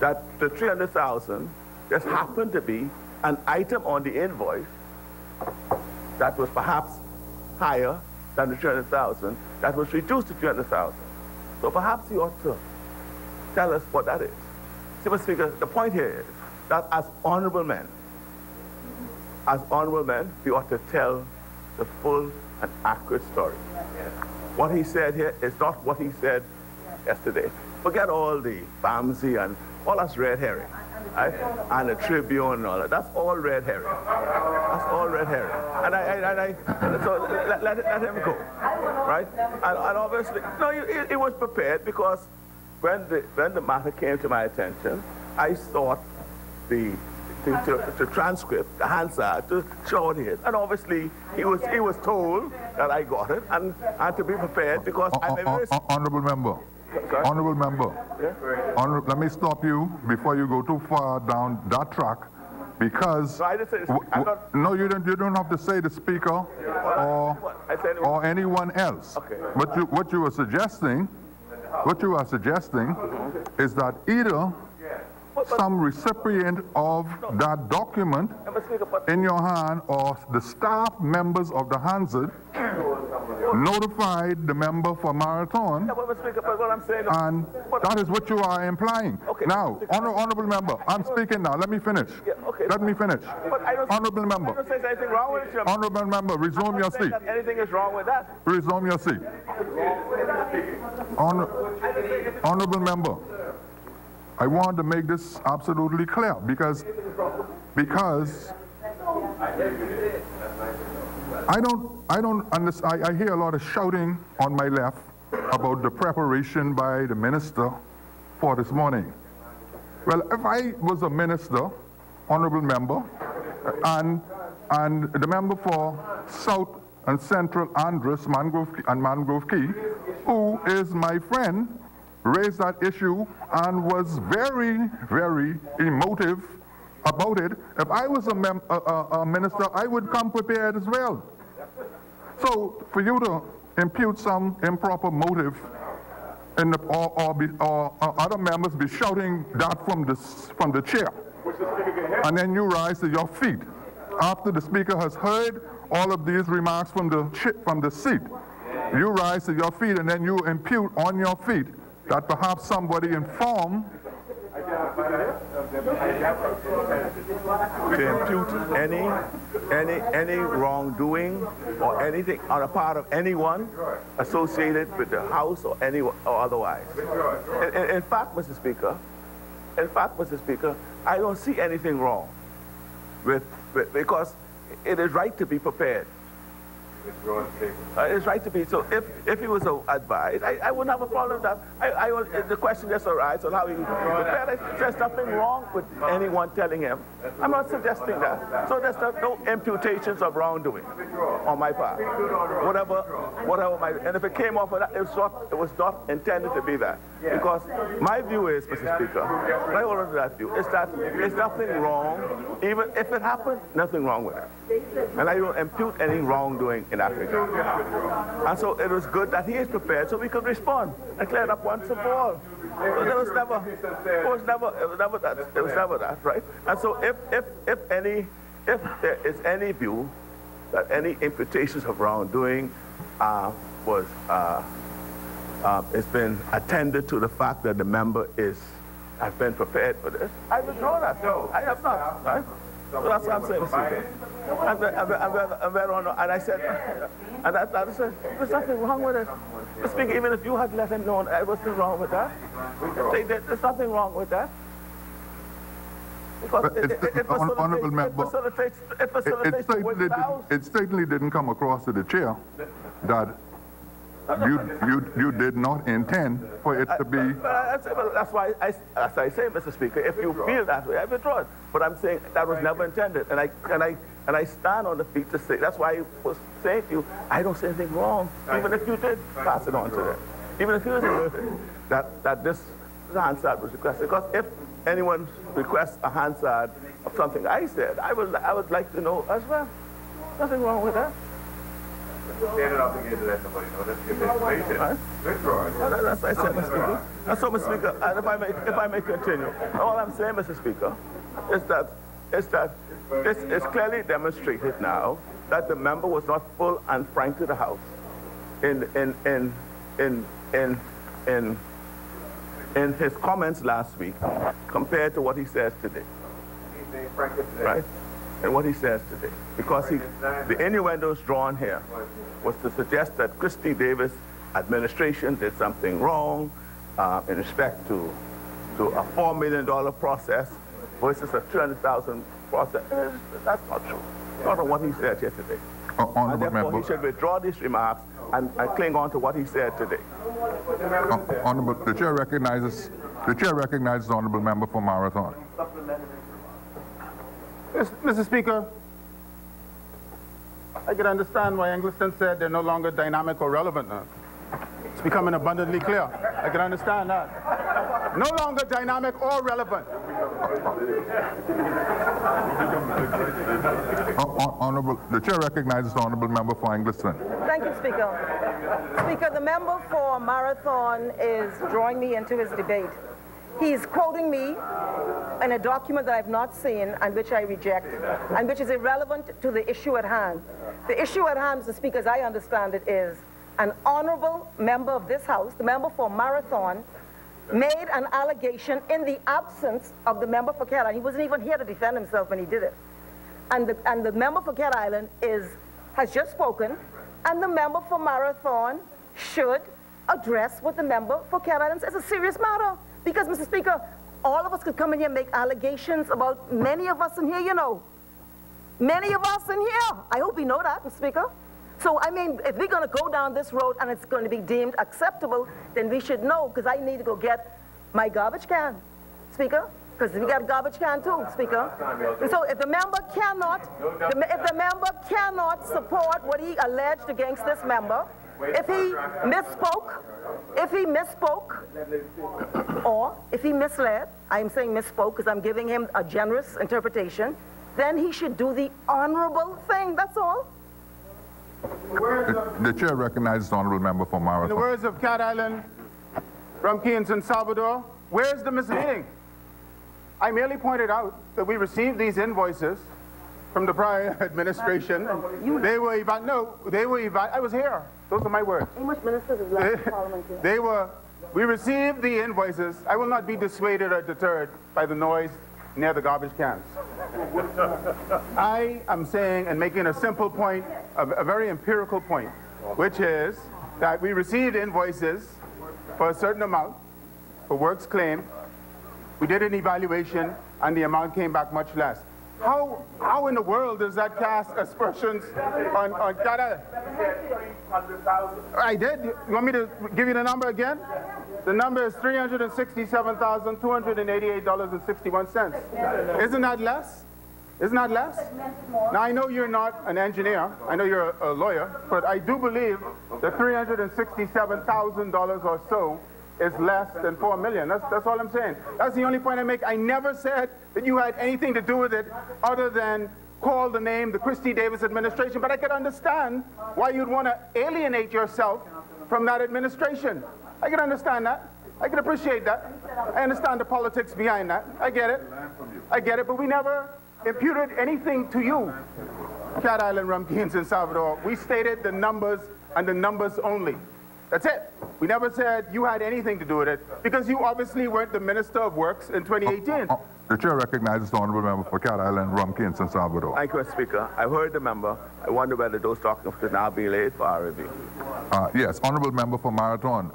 that the 300,000 just happened to be an item on the invoice that was perhaps higher than the 300,000 that was reduced to 300,000. So perhaps you ought to tell us what that is. See, Mr. Speaker, the point here is that as honorable men, we ought to tell the full and accurate story. What he said here is not what he said yesterday. Forget all the Bamsey and all that's red herring, right? And the Tribune and all that. That's all red herring. That's all red herring. So let him go, right? And obviously, no, he was prepared, because when the matter came to my attention, I sought the transcript, the Hansard, to show it. And obviously, he was told that I got it, and I had to be prepared, because Honorable member. Sorry? Honorable member. Yeah? Let me stop you before you go too far down that track, because No, I didn't say the speaker. no, you don't have to say the speaker or anyone else. Okay. What you are suggesting is that either some recipient of that document in your hand or the staff members of the Hansard notified the member for Marathon, and that is what you are implying. Okay. Now, honorable member, I'm speaking now. Let me finish. Yeah, okay. Let me finish. Honorable member. I don't say there's anything wrong with it. Honorable member, resume your seat. Anything is wrong with that. Resume your seat. Honorable member, I want to make this absolutely clear, because I don't understand. I hear a lot of shouting on my left about the preparation by the minister for this morning. Well, if I was a minister, honorable member, and the member for South and Central Andros, Mangrove Key, who is my friend, raised that issue and was very, very emotive about it. If I was a minister, I would come prepared as well. So for you to impute some improper motive and or other members be shouting that from the chair. And then you rise to your feet. After the speaker has heard all of these remarks from the seat, you rise to your feet and then you impute on your feet that perhaps somebody informed to impute any wrongdoing or anything on the part of anyone associated with the House or otherwise. In fact, Mr. Speaker, I don't see anything wrong with because it is right to be prepared. It's right to be. So if he was advised, I wouldn't have a problem with that. The question just arises on how he prepared. There's nothing wrong with anyone telling him. I'm not suggesting that. So there's no imputations of wrongdoing on my part. Whatever and if it came off of that, it was not intended to be that. Because my view is, Mr. Speaker, my hold on to that view, is that there's nothing wrong, even if it happened, nothing wrong with it. And I don't impute any wrongdoing in that regard. And so it was good that he is prepared so we could respond and clear it up once and for all. So it was never that, right? And so if there is any view that any imputations of wrongdoing it's been attended to the fact that the member has been prepared for this, I withdraw that. No, I have not, right? So that's what I'm saying, Mr. And I said, I said, there's nothing wrong with it. Mr. Speaker, even if you had let him know, there was nothing wrong with that. There's nothing wrong with that. Because it facilitates the work of the House. It certainly didn't come across to the chair that you did not intend for it to be. That's why, as I say, Mr. Speaker, if you feel that way, I withdraw it. But I'm saying that was never intended, and I stand on the feet to say. That's why I was saying to you, I don't see anything wrong, even if you did pass it on to them, even if you was alerted that this Hansard was requested. Because if anyone requests a Hansard of something I said, I would like to know as well. Nothing wrong with that. Stand up again to let somebody know. Let's get the information. Right. That's what I said, Mr. Speaker. And so, Mr. Speaker, and if I may continue, all I'm saying, Mr. Speaker, is that this is clearly demonstrated now that the member was not full and frank to the House in his comments last week compared to what he says today. Right? And what he says today. Because the innuendos drawn here was to suggest that Christy Davis' administration did something wrong in respect to a $4 million process versus a $200,000 process. That's not true. Not on what he said here today. And therefore, he should withdraw these remarks and cling on to what he said today. The chair recognizes the honourable member for Marathon. Mr. Speaker, I can understand why Eggleston said they're no longer dynamic or relevant now. It's becoming abundantly clear. I can understand that. No longer dynamic or relevant. The chair recognizes the honourable member for Eggleston. Thank you, Speaker. Speaker, the member for Marathon is drawing me into his debate. He's quoting me in a document that I've not seen and which I reject, and which is irrelevant to the issue at hand. The issue at hand, Mr. Speaker, as I understand it, is an honorable member of this House, the member for Marathon, made an allegation in the absence of the member for Cat Island. He wasn't even here to defend himself when he did it. And the member for Cat Island has just spoken, and the member for Marathon should address what the member for Cat Island says. It's a serious matter. Because, Mr. Speaker, all of us could come in here and make allegations about many of us in here, you know. Many of us in here. I hope we know that, Mr. Speaker. So, I mean, if we're going to go down this road and it's going to be deemed acceptable, then we should know, because I need to go get my garbage can, Speaker. Because we got a garbage can too, Speaker. And so if the member cannot support what he alleged against this member, if he misspoke, or if he misled, I'm saying misspoke because I'm giving him a generous interpretation, then he should do the honorable thing, that's all. The chair recognizes the honourable member for Marathon. In the words of Cat Island, from Key and Salvador, where's the misleading? I merely pointed out that we received these invoices from the prior administration. They were I was here. Those are my words. English ministers of left Parliament here. We received the invoices. I will not be dissuaded or deterred by the noise near the garbage cans. I am saying and making a simple point, a very empirical point, which is that we received invoices for a certain amount for works claimed. We did an evaluation and the amount came back much less. How in the world does that cast aspersions on Canada? I did. You want me to give you the number again? The number is $367,288.61. Isn't that less? Isn't that less? Now, I know you're not an engineer. I know you're a lawyer. But I do believe that $367,000 or so is less than $4 million. That's all I'm saying. That's the only point I make. I never said that you had anything to do with it other than call the name the Christie Davis administration. But I could understand why you'd want to alienate yourself from that administration. I can understand that. I can appreciate that. I understand the politics behind that. I get it. I get it. But we never imputed anything to you, Cat Island Rum Kings in Salvador. We stated the numbers and the numbers only. That's it. We never said you had anything to do with it because you obviously weren't the Minister of Works in 2018. The chair recognizes the honourable member for Cat Island Rum Kings in Salvador. Thank you, Mr. Speaker. I've heard the member. I wonder whether those documents are now being laid for our review. Yes, honourable member for Marathon.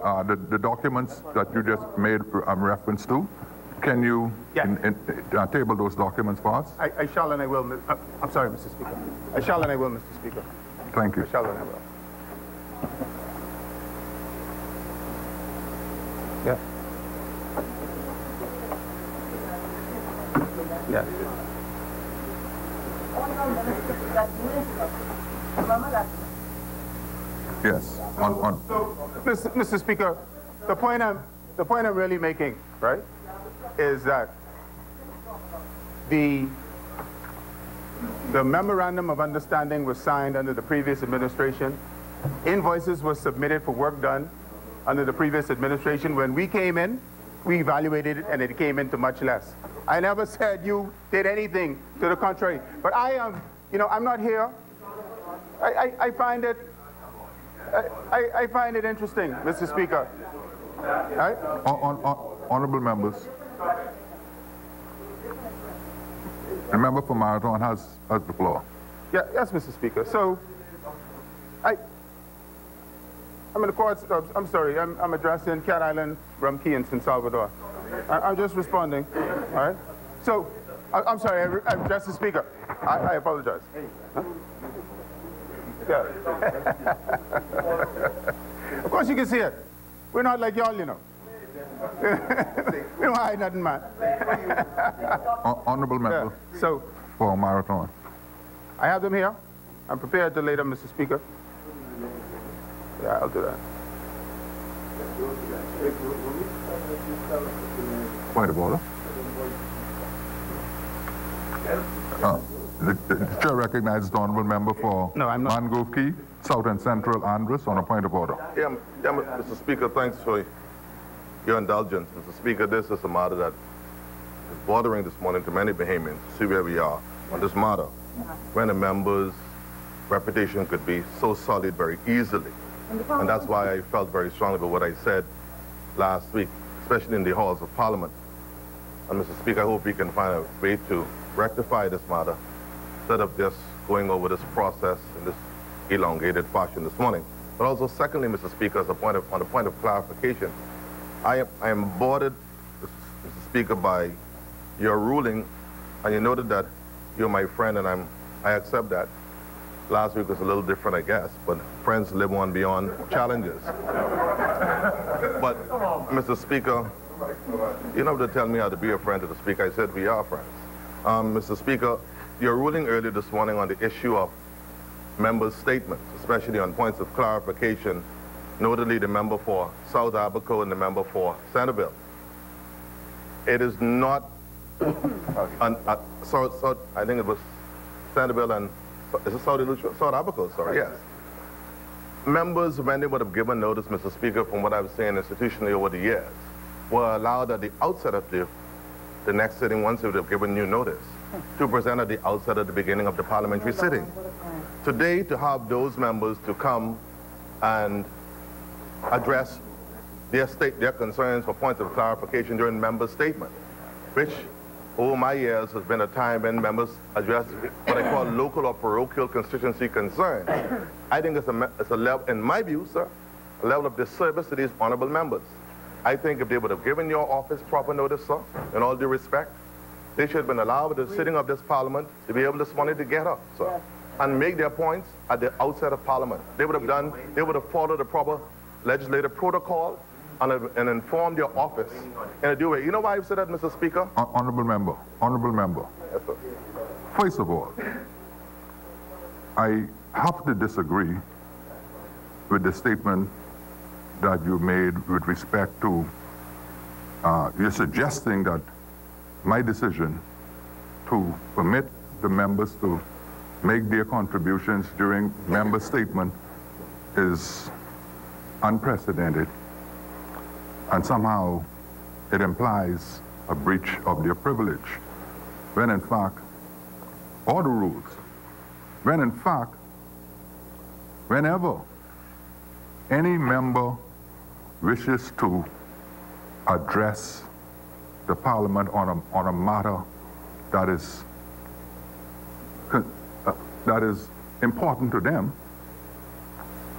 The documents that you just made reference to, can you table those documents for us? I shall and I will. I'm sorry, Mr. Speaker. I shall and I will, Mr. Speaker. Thank you. I shall and I will. Yeah. Yeah. Yes. Mr. Speaker, the point I'm really making, right, is that the memorandum of understanding was signed under the previous administration. Invoices were submitted for work done under the previous administration. When we came in, we evaluated it and it came into much less. I never said you did anything to the contrary. But I am, I'm not here. I find it interesting, Mr. Speaker. Right? Honourable members, the member for Marathon has the floor. Yeah, yes, Mr. Speaker. So, I'm in the courts. I'm sorry. I'm addressing Cat Island, Rum Key, and San Salvador. I'm just responding. All right. So, I'm sorry. I addressed the Speaker. I apologize. Huh? Yeah. Of course, you can see it. We're not like y'all, We don't hide nothing, man. Honourable member for Marathon. I have them here. I'm prepared to lay them, Mr. Speaker. Yeah, I'll do that. Point of order. The chair recognizes the honourable member for Mangrove Key, South and Central Andres on a point of order. Yeah, Mr. Speaker, thanks for your indulgence. Mr. Speaker, this is a matter that is bothering this morning to many Bahamians. See where we are on this matter, when a member's reputation could be so solid very easily. And that's why I felt very strongly about what I said last week, especially in the halls of Parliament. And Mr. Speaker, I hope we can find a way to rectify this matter instead of just going over this process in this elongated fashion this morning. But also, secondly, Mr. Speaker, on the point of clarification, I am bothered, Mr. Speaker, by your ruling, and you noted that you're my friend, and I accept that. Last week was a little different, I guess, but friends live on beyond challenges. But, Mr. Speaker, you don't have to tell me how to be a friend to the Speaker. I said we are friends. Mr. Speaker, your ruling earlier this morning on the issue of members' statements, especially on points of clarification, notably the member for South Abaco and the member for Centerville. It is not, I think it was Centerville and, is it South Abaco, sorry, yes. members, when they would have given notice, Mr. Speaker, from what I've seen institutionally over the years, were allowed at the outset of the next sitting, once they would have given new notice, to present at the outset at the beginning of the parliamentary sitting. Today, to have those members to come and address their concerns for points of clarification during member statement, which over my years has been a time when members address what I call local or parochial constituency concerns. I think it's a level, in my view, sir, a level of disservice to these honorable members. I think if they would have given your office proper notice, sir, in all due respect, they should have been allowed at the sitting of this parliament to be able this morning to get up, sir, and make their points at the outset of parliament. They would have followed the proper legislative protocol and informed their office in a due way. You know why I've said that, Mr. Speaker? Honorable member. Yes, sir. First of all, I have to disagree with the statement that you made with respect to, you're suggesting that my decision to permit the members to make their contributions during member statement is unprecedented, and somehow it implies a breach of their privilege, when in fact, or the rules, when in fact, whenever any member wishes to address the parliament on a matter that is important to them,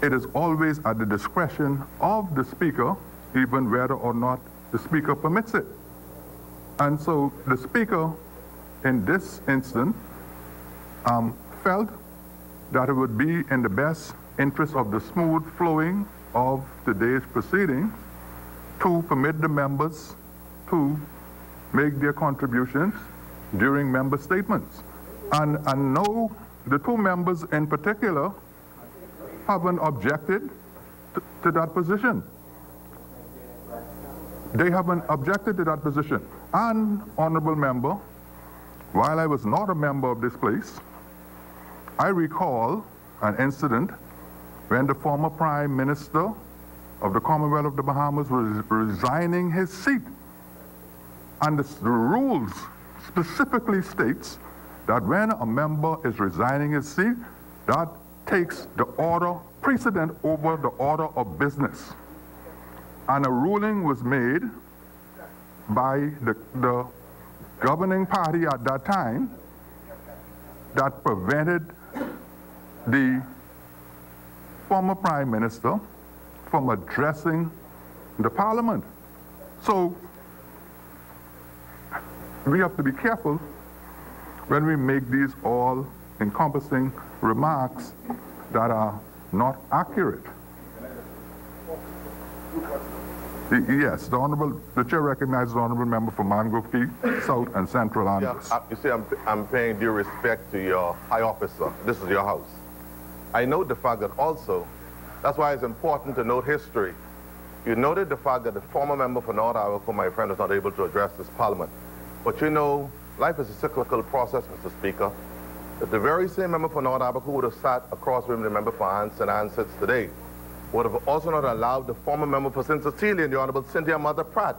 it is always at the discretion of the speaker, even whether or not the speaker permits it. And so the speaker in this instance felt that it would be in the best interest of the smooth flowing of today's proceedings to permit the members to make their contributions during member statements. And no, the two members in particular haven't objected to that position. They haven't objected to that position. And, honorable member, while I was not a member of this place, I recall an incident when the former Prime Minister of the Commonwealth of the Bahamas was resigning his seat. And the rules specifically states that when a member is resigning his seat, that takes the order precedent over the order of business. And a ruling was made by the governing party at that time that prevented the former Prime Minister from addressing the Parliament. So we have to be careful when we make these all-encompassing remarks that are not accurate. Yes, the chair recognizes the honorable member for Mangrove Key, South and Central Andros. Yeah, you see, I'm paying due respect to your high officer. This is your house. I note the fact that also, that's why it's important to note history. You noted the fact that the former member for North Iroquois, my friend, was not able to address this parliament. But you know, life is a cyclical process, Mr. Speaker. That the very same member for North Iroquois who would have sat across from the member for Anson and sits today would have also not allowed the former member for St. Cecilia and the Honorable Cynthia Mother Pratt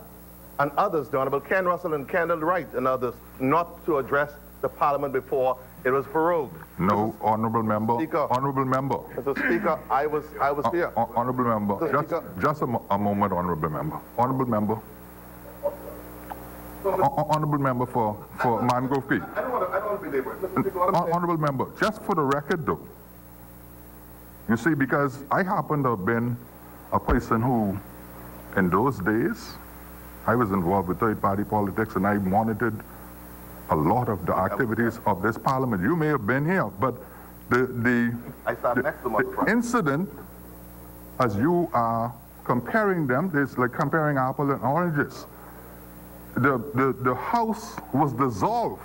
and others, the Honorable Ken Russell and Kendall Wright and others, not to address the parliament before it was prorogued. No, honorable member. Speaker, honorable member. Mr. Speaker, I was here. Honorable member. Just a moment, honorable member. Honorable member. Honorable member for Mangrove Key. I don't want to be there. Honorable member, just for the record though, you see, because I happen to have been a person who, in those days, I was involved with third-party politics and I monitored a lot of the activities of this parliament. You may have been here, but the incident, as you are comparing them, it's like comparing apples and oranges. The House was dissolved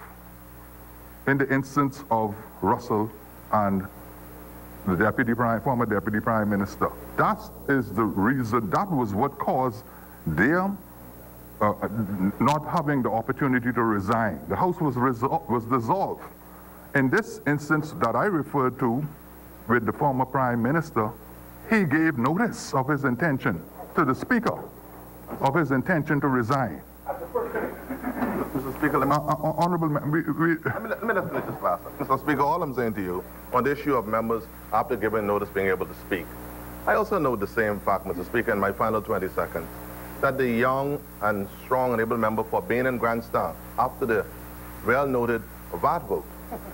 in the instance of Russell and the former Deputy Prime Minister. That is the reason, that was what caused their not having the opportunity to resign. The House was dissolved. In this instance that I referred to with the former Prime Minister, he gave notice of his intention to the Speaker of his intention to resign. Mr. Speaker, let me just finish this last one. Mr. Speaker, all I'm saying to you on the issue of members after giving notice being able to speak, I also know the same fact, Mr. Speaker, in my final 20 seconds, that the young and strong and able member for Bain and Grandstand, after the well-noted VAT vote,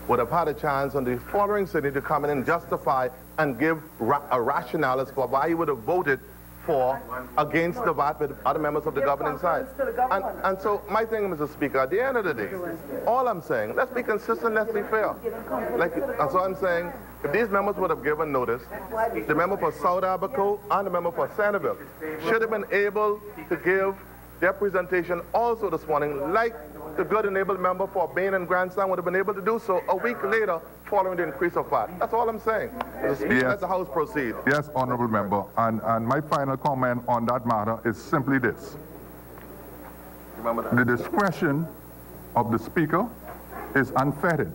would have had a chance on the following sitting to come in and justify and give a rationale as for why he would have voted for against the VAT with other members of the governing side. And so my thing, Mr. Speaker, at the end of the day, all I'm saying, let's be consistent, let's be fair. And so I'm saying, if these members would have given notice, the member for South Abaco and the member for Centerville should have been able to give their presentation also this morning, like the good and able member for Bain and Grandstand would have been able to do so a week later following the increase of VAT. That's all I'm saying. Mr. Speaker, yes. Let the House proceed. Yes, honorable member. And my final comment on that matter is simply this. The discretion of the Speaker is unfettered.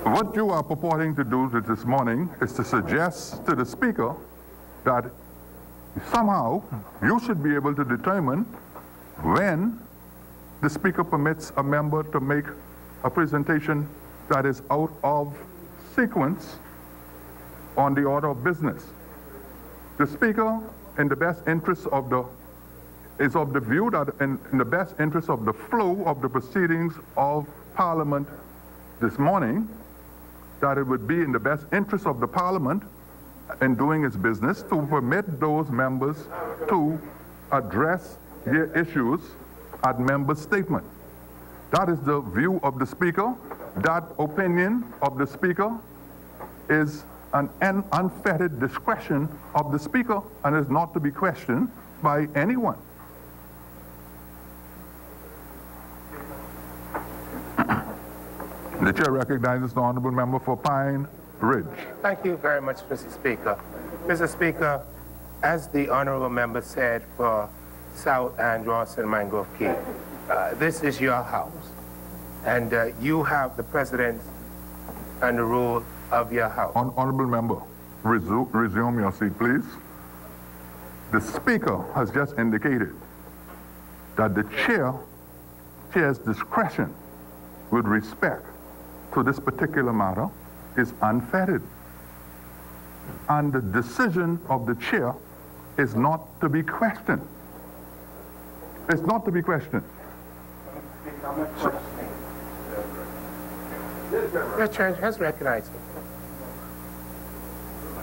What you are purporting to do this morning is to suggest to the Speaker that somehow you should be able to determine when the Speaker permits a member to make a presentation that is out of sequence on the order of business. The Speaker, in the best interest of the, is of the view that in the best interest of the flow of the proceedings of Parliament this morning, that it would be in the best interest of the Parliament in doing its business to permit those members to address their issues at member statement. That is the view of the Speaker. That opinion of the Speaker is an unfettered discretion of the Speaker and is not to be questioned by anyone. The chair recognizes the honourable member for Pine Ridge. Thank you very much, Mr. Speaker. Mr. Speaker, as the honourable member said for South Andros and Mangrove Key, this is your house, and you have the precedence and the rule of your house. Honourable member, resume your seat, please. The Speaker has just indicated that the chair's discretion with respect to this particular matter is unfettered. And the decision of the chair is not to be questioned. It's not to be questioned. Your chair has recognized it.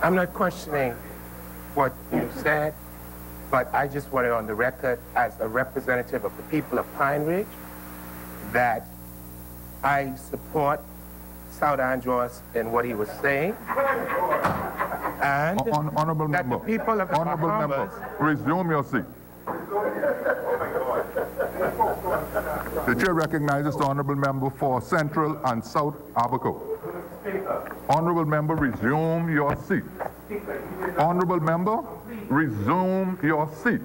I'm not questioning what you said, but I just want it on the record as a representative of the people of Pine Ridge that I support South Andros in what he was saying, and honourable that member, the people of the honourable member, resume your seat. The chair recognizes the honourable member for Central and South Abaco. Honourable member, resume your seat. Honourable member, resume your seat.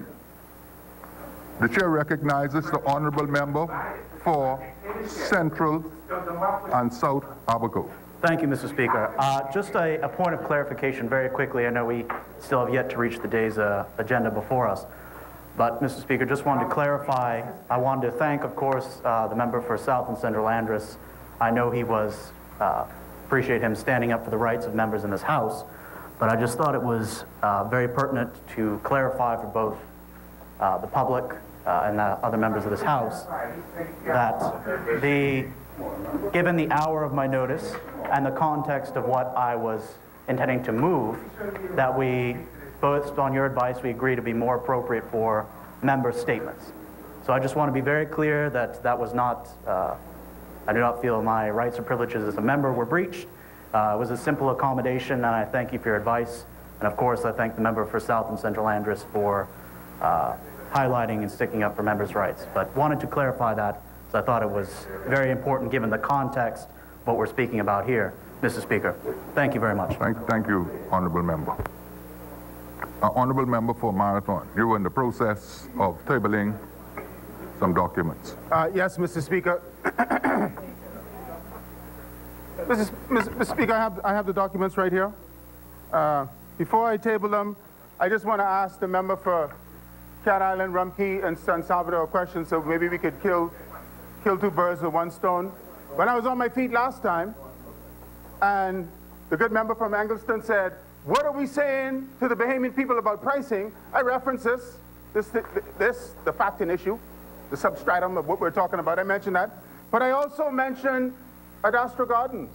The chair recognizes the honourable member for Central and South Abaco. Thank you, Mr. Speaker. Just a point of clarification very quickly. I know we still have yet to reach the day's agenda before us. But, Mr. Speaker, just wanted to clarify, I wanted to thank, of course, the member for South and Central Andros. I know he was, appreciate him standing up for the rights of members in this House, but I just thought it was very pertinent to clarify for both the public and other members of this House that given the hour of my notice and the context of what I was intending to move, that we, both on your advice, we agree to be more appropriate for member statements. So I just want to be very clear that that was not, I do not feel my rights or privileges as a member were breached. It was a simple accommodation, and I thank you for your advice. And of course, I thank the member for South and Central Andros for highlighting and sticking up for members' rights. But wanted to clarify that, so I thought it was very important given the context of what we're speaking about here. Mr. Speaker, thank you very much. Thank you, honourable member. Honourable member for Marathon, you were in the process of tabling some documents. Yes, Mr. Speaker. Mr. Speaker, I have the documents right here. before I table them, I just want to ask the member for Cat Island, Rumkey, and San Salvador a question, so maybe we could kill two birds with one stone. When I was on my feet last time, and the good member from Eggleston said, what are we saying to the Bahamian people about pricing? I referenced the facting issue, the substratum of what we're talking about. I mentioned that. But I also mentioned Adastra Gardens.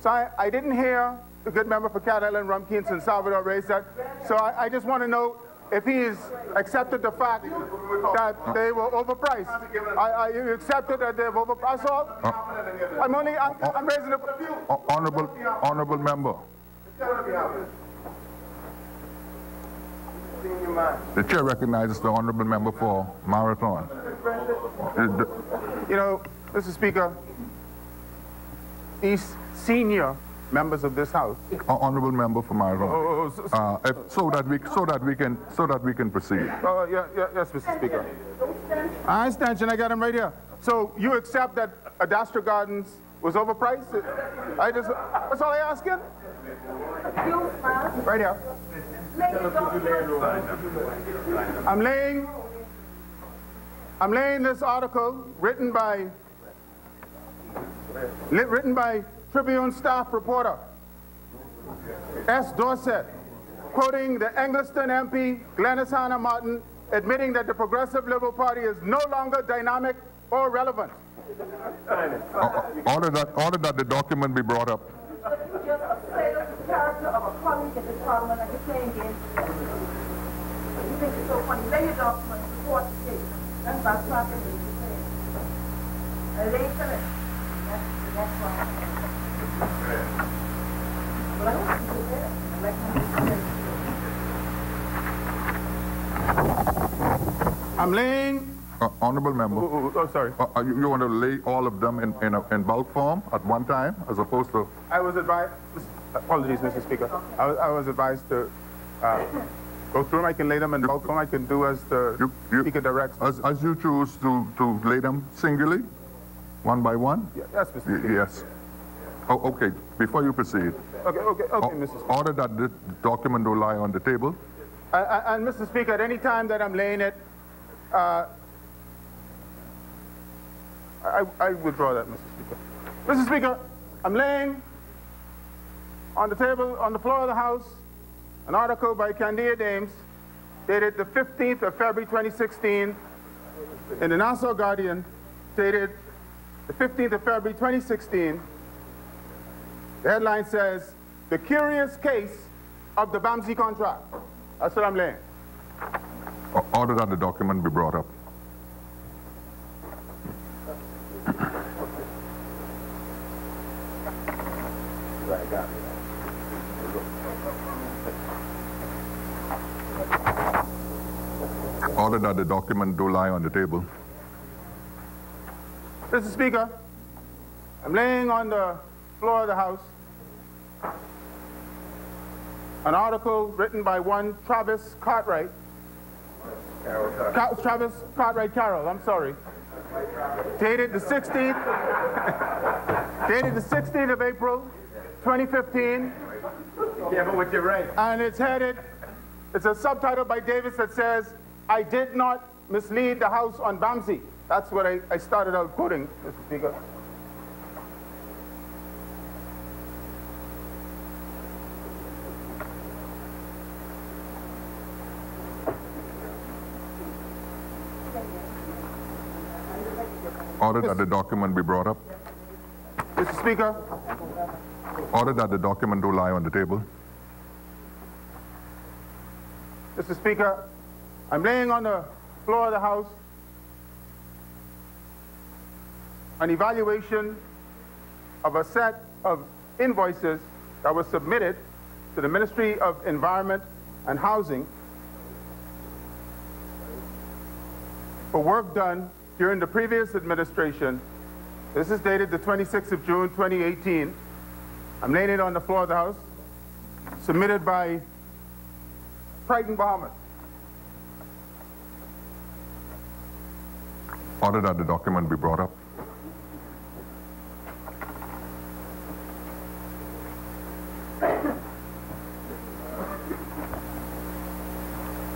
So I didn't hear the good member for Cat Island, Rumkey, and San Salvador raise that. So I just want to know if he's accepted the fact that they were overpriced. You accepted that they've overpriced. That's all. I'm raising a... Honorable member. The chair recognizes the honorable member for Marathon. You know, Mr. Speaker, these senior members of this House. Honorable member for Marathon. So that we can proceed. Yes, Mr. Speaker. I understand, and I got him right here. So you accept that Adastra Gardens was overpriced? That's all I ask you? Right here. I'm laying this article written by Tribune staff reporter S. Dorset, quoting the Eggleston MP Glenys Hanna Martin, admitting that the Progressive Liberal Party is no longer dynamic or relevant. Order that the document be brought up. Just assail the character of a colleague in this Parliament and you're playing games with them. You think it's so funny. Lay your document and support the case. That's about talking to you. I lay finished. That's why. But I want to do that. I like to I'm laying... Honorable member. Oh, sorry. You want to lay all of them in bulk form at one time, as opposed to... I was advised... Apologies, Mr. Speaker. I was advised to go through them. I can lay them in bulk form. I can do as the Speaker directs. As you choose to lay them singly, one by one? Yes, Mr. Speaker. Yes. Oh, okay. Before you proceed. Okay, Mr. Speaker. Order that the document will lie on the table. And Mr. Speaker, at any time that I'm laying it, I withdraw that, Mr. Speaker. Mr. Speaker, I'm laying on the table, on the floor of the House, an article by Candia Dames, dated the 15th of February 2016, in the Nassau Guardian, dated the 15th of February 2016. The headline says, "The Curious Case of the BAMSI Contract." That's what I'm laying. Order that the document be brought up. Order that the document do lie on the table. Mr. Speaker, I'm laying on the floor of the House an article written by one Travis Cartwright. Travis Cartwright Carroll, I'm sorry. Dated the 16th of April, 2015. Yeah, but what you write? And it's headed, it's a subtitle by Davis that says, "I did not mislead the House on BAMSI." That's what I started out quoting, Mr. Speaker. Order that the document be brought up. Mr. Speaker. Order that the document do lie on the table. Mr. Speaker, I'm laying on the floor of the House an evaluation of a set of invoices that was submitted to the Ministry of Environment and Housing for work done during the previous administration. This is dated the 26th of June, 2018. I'm laying it on the floor of the House, submitted by Triton Bahamas. Order that the document be brought up.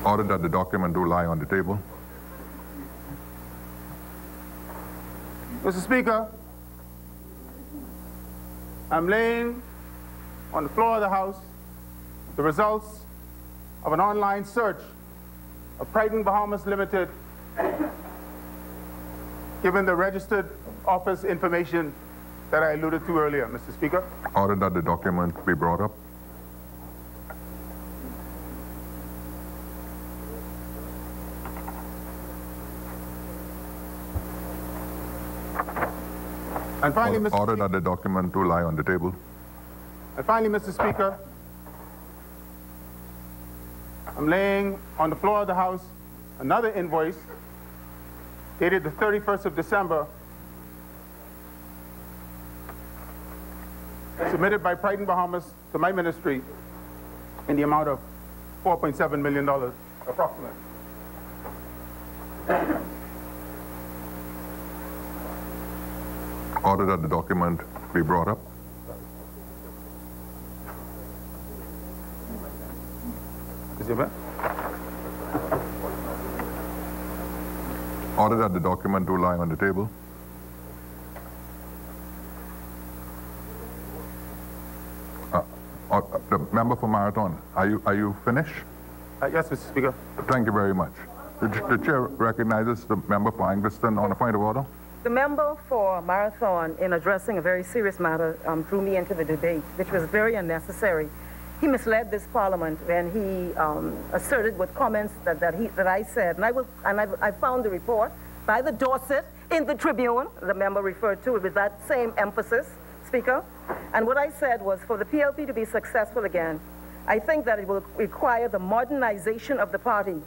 Order that the document do lie on the table. Mr. Speaker, I'm laying on the floor of the House the results of an online search of Triton Bahamas Limited, given the registered office information that I alluded to earlier, Mr. Speaker. Order that the document be brought up. And finally, Mr. Order Speaker, that the document do lie on the table. and finally, Mr. Speaker, I'm laying on the floor of the House another invoice dated the 31st of December, submitted by Triton Bahamas to my ministry in the amount of $4.7 million, approximately. Order that the document be brought up. Is it bad? Order that the document do lie on the table. The member for Marathon, are you finished? Yes, Mr. Speaker. Thank you very much. The chair recognizes the member for Angleston on a point of order. The member for Marathon, in addressing a very serious matter, drew me into the debate, which was very unnecessary. He misled this Parliament when he asserted with comments that I said, and I found the report by the Dorset in the Tribune, the member referred to it with that same emphasis, Speaker. And what I said was, for the PLP to be successful again, I think that it will require the modernization of the party.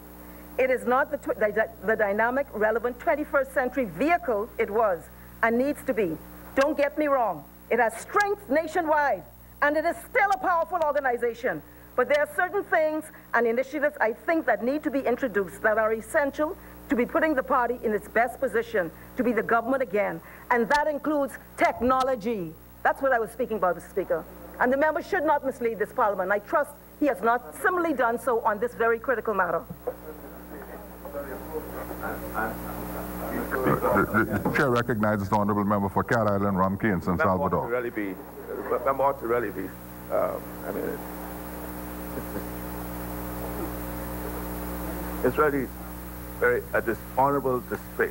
It is not the dynamic, relevant 21st century vehicle it was and needs to be. Don't get me wrong. It has strength nationwide, and it is still a powerful organization. But there are certain things and initiatives I think that need to be introduced that are essential to be putting the party in its best position to be the government again. And that includes technology. That's what I was speaking about, Mr. Speaker. And the member should not mislead this Parliament. I trust he has not similarly done so on this very critical matter. The chair recognizes the honourable member for Cat Island, Rumkey, and San Salvador. Member ought to really be, I mean, it's really very a dishonorable display.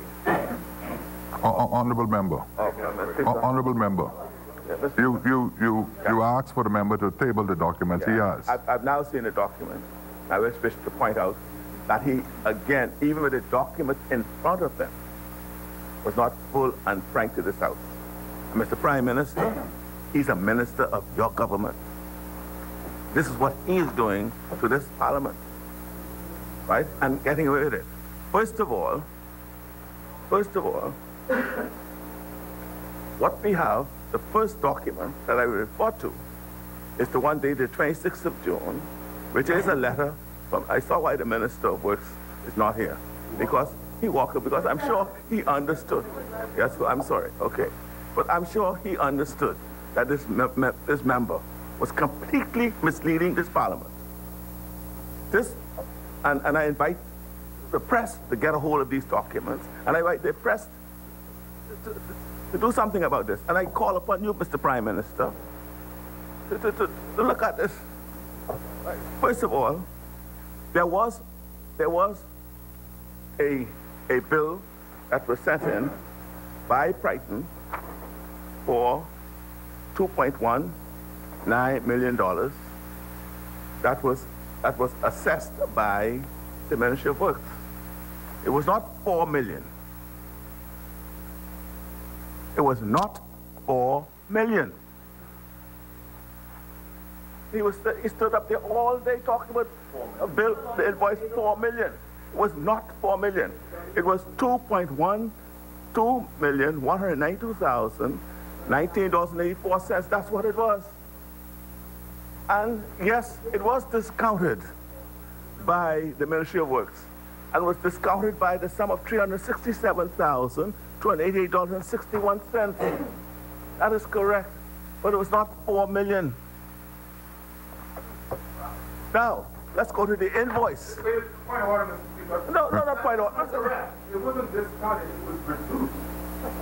Honourable member. Honourable member. You asked for the member to table the documents. He has. I've now seen the document. I wish to point out that he, again, even with the document in front of them, was not full and frank to this House. And Mr. Prime Minister, he's a minister of your government. This is what he is doing to this Parliament, right? And getting away with it. First of all, what we have, the first document that I will refer to, is the one dated 26th of June, which is a letter from, I saw why the Minister of Works is not here, because he walked up, because I'm sure he understood. Yes, I'm sorry, okay. But I'm sure he understood that this member was completely misleading this Parliament. And I invite the press to get a hold of these documents, and I invite the press to do something about this. And I call upon you, Mr. Prime Minister, to look at this. First of all, there was a bill that was sent in by Triton for $2.19 million that was assessed by the Ministry of Works. It was not $4 million. It was not $4 million. He stood up there all day talking about a bill, the invoice $4 million. It was not $4 million. It was $2,192,019.84. That's what it was. And yes, it was discounted by the Ministry of Works, and was discounted by the sum of $367,288.61. That is correct, but it was not $4 million. Now, let's go to the invoice. Point of order, Mr. Speaker. No, point of order. It wasn't discounted, it was reduced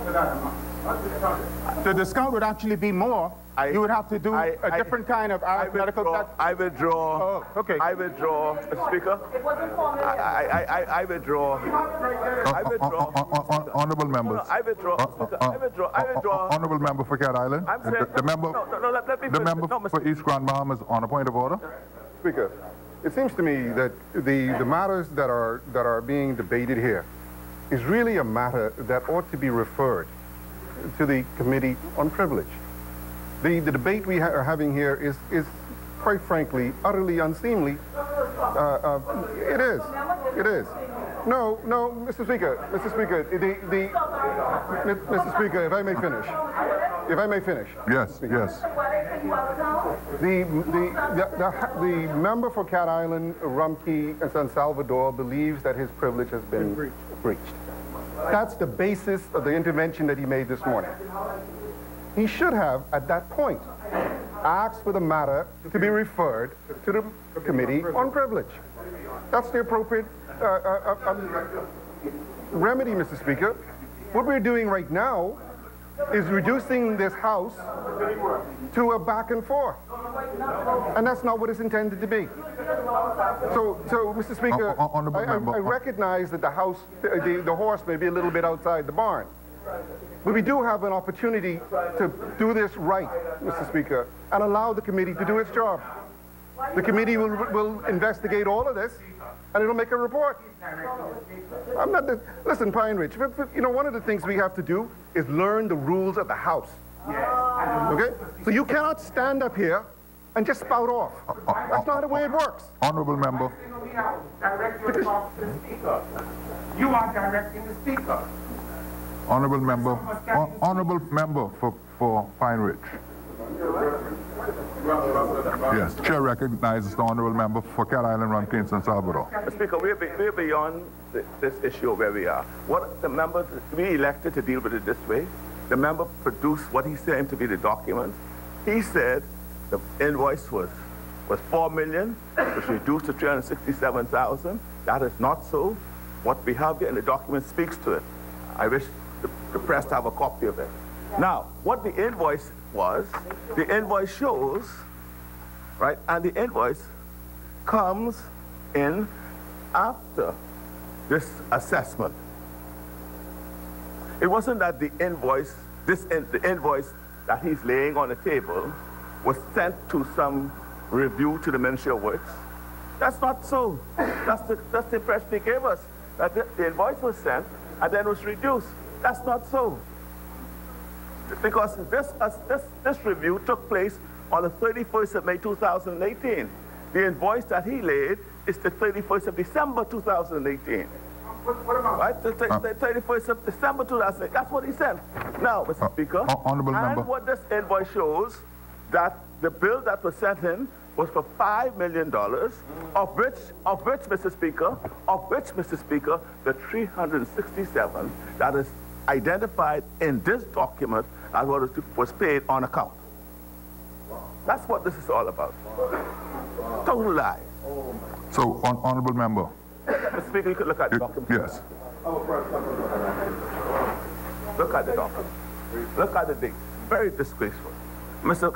to that amount. Not discounted. The discount would actually be more. You would have to do a different kind of arithmetical. I withdraw. Oh, okay. I withdraw, Mr. Speaker. I withdraw. I withdraw. Honorable members. I withdraw. I withdraw. Honorable member for Cat Island. I'm saying, the member. Let me the member for East Grand Bahama is on a point of order. Speaker, it seems to me that the matters that are being debated here is really a matter that ought to be referred to the Committee on Privilege. The debate we are having here is quite frankly utterly unseemly. It is. It is. No, Mr. Speaker, Mr. Speaker, if I may finish. If I may finish. Yes, yes. The member for Cat Island, Rumkey, and San Salvador believes that his privilege has been breached. That's the basis of the intervention that he made this morning. He should have, at that point, asked for the matter to be referred to the Committee on Privilege. That's the appropriate remedy, Mr. Speaker. What we're doing right now is reducing this House to a back and forth. And that's not what it's intended to be. So Mr. Speaker, I recognize that the House, the horse may be a little bit outside the barn. But we do have an opportunity to do this right, Mr. Speaker, and allow the committee to do its job. The committee will investigate all of this, and it'll make a report. Listen, Pine Ridge, you know, one of the things we have to do is learn the rules of the House. Okay? So you cannot stand up here and just spout off. That's not the way it works. Honorable member. Directing the Speaker. You are directing the Speaker. Honorable member for Pine Ridge. Yes, Chair recognizes the honorable member for Cat Island, Rumkey, and San Salvador. Mr. Speaker, we're beyond this issue of where we are. What the member, we elected to deal with it this way. The member produced what he said to be the document. He said the invoice was $4 million, which reduced to $367,000. That is not so. What we have here in the document speaks to it. I wish the press to have a copy of it. Now, what the invoice was, the invoice shows, right, and the invoice comes in after this assessment. It wasn't that the invoice, the invoice that he's laying on the table was sent to some review to the Ministry of Works. That's not so. That's the impression he gave us, that the invoice was sent and then was reduced. That's not so. Because this review took place on the 31st of May 2018. The invoice that he laid is the 31st of December 2018. What about? Right? The 31st of December 2018. That's what he said. Now, Mr. Speaker, honorable member. what this invoice shows, that the bill that was sent in was for $5 million, of which, Mr. Speaker, the 367 that is identified in this document as what was paid on account. That's what this is all about. Total lie. So, honorable member. Mr. Speaker, you could look at the document. Yes. Look at the document. Look at the date. Very disgraceful. Mr.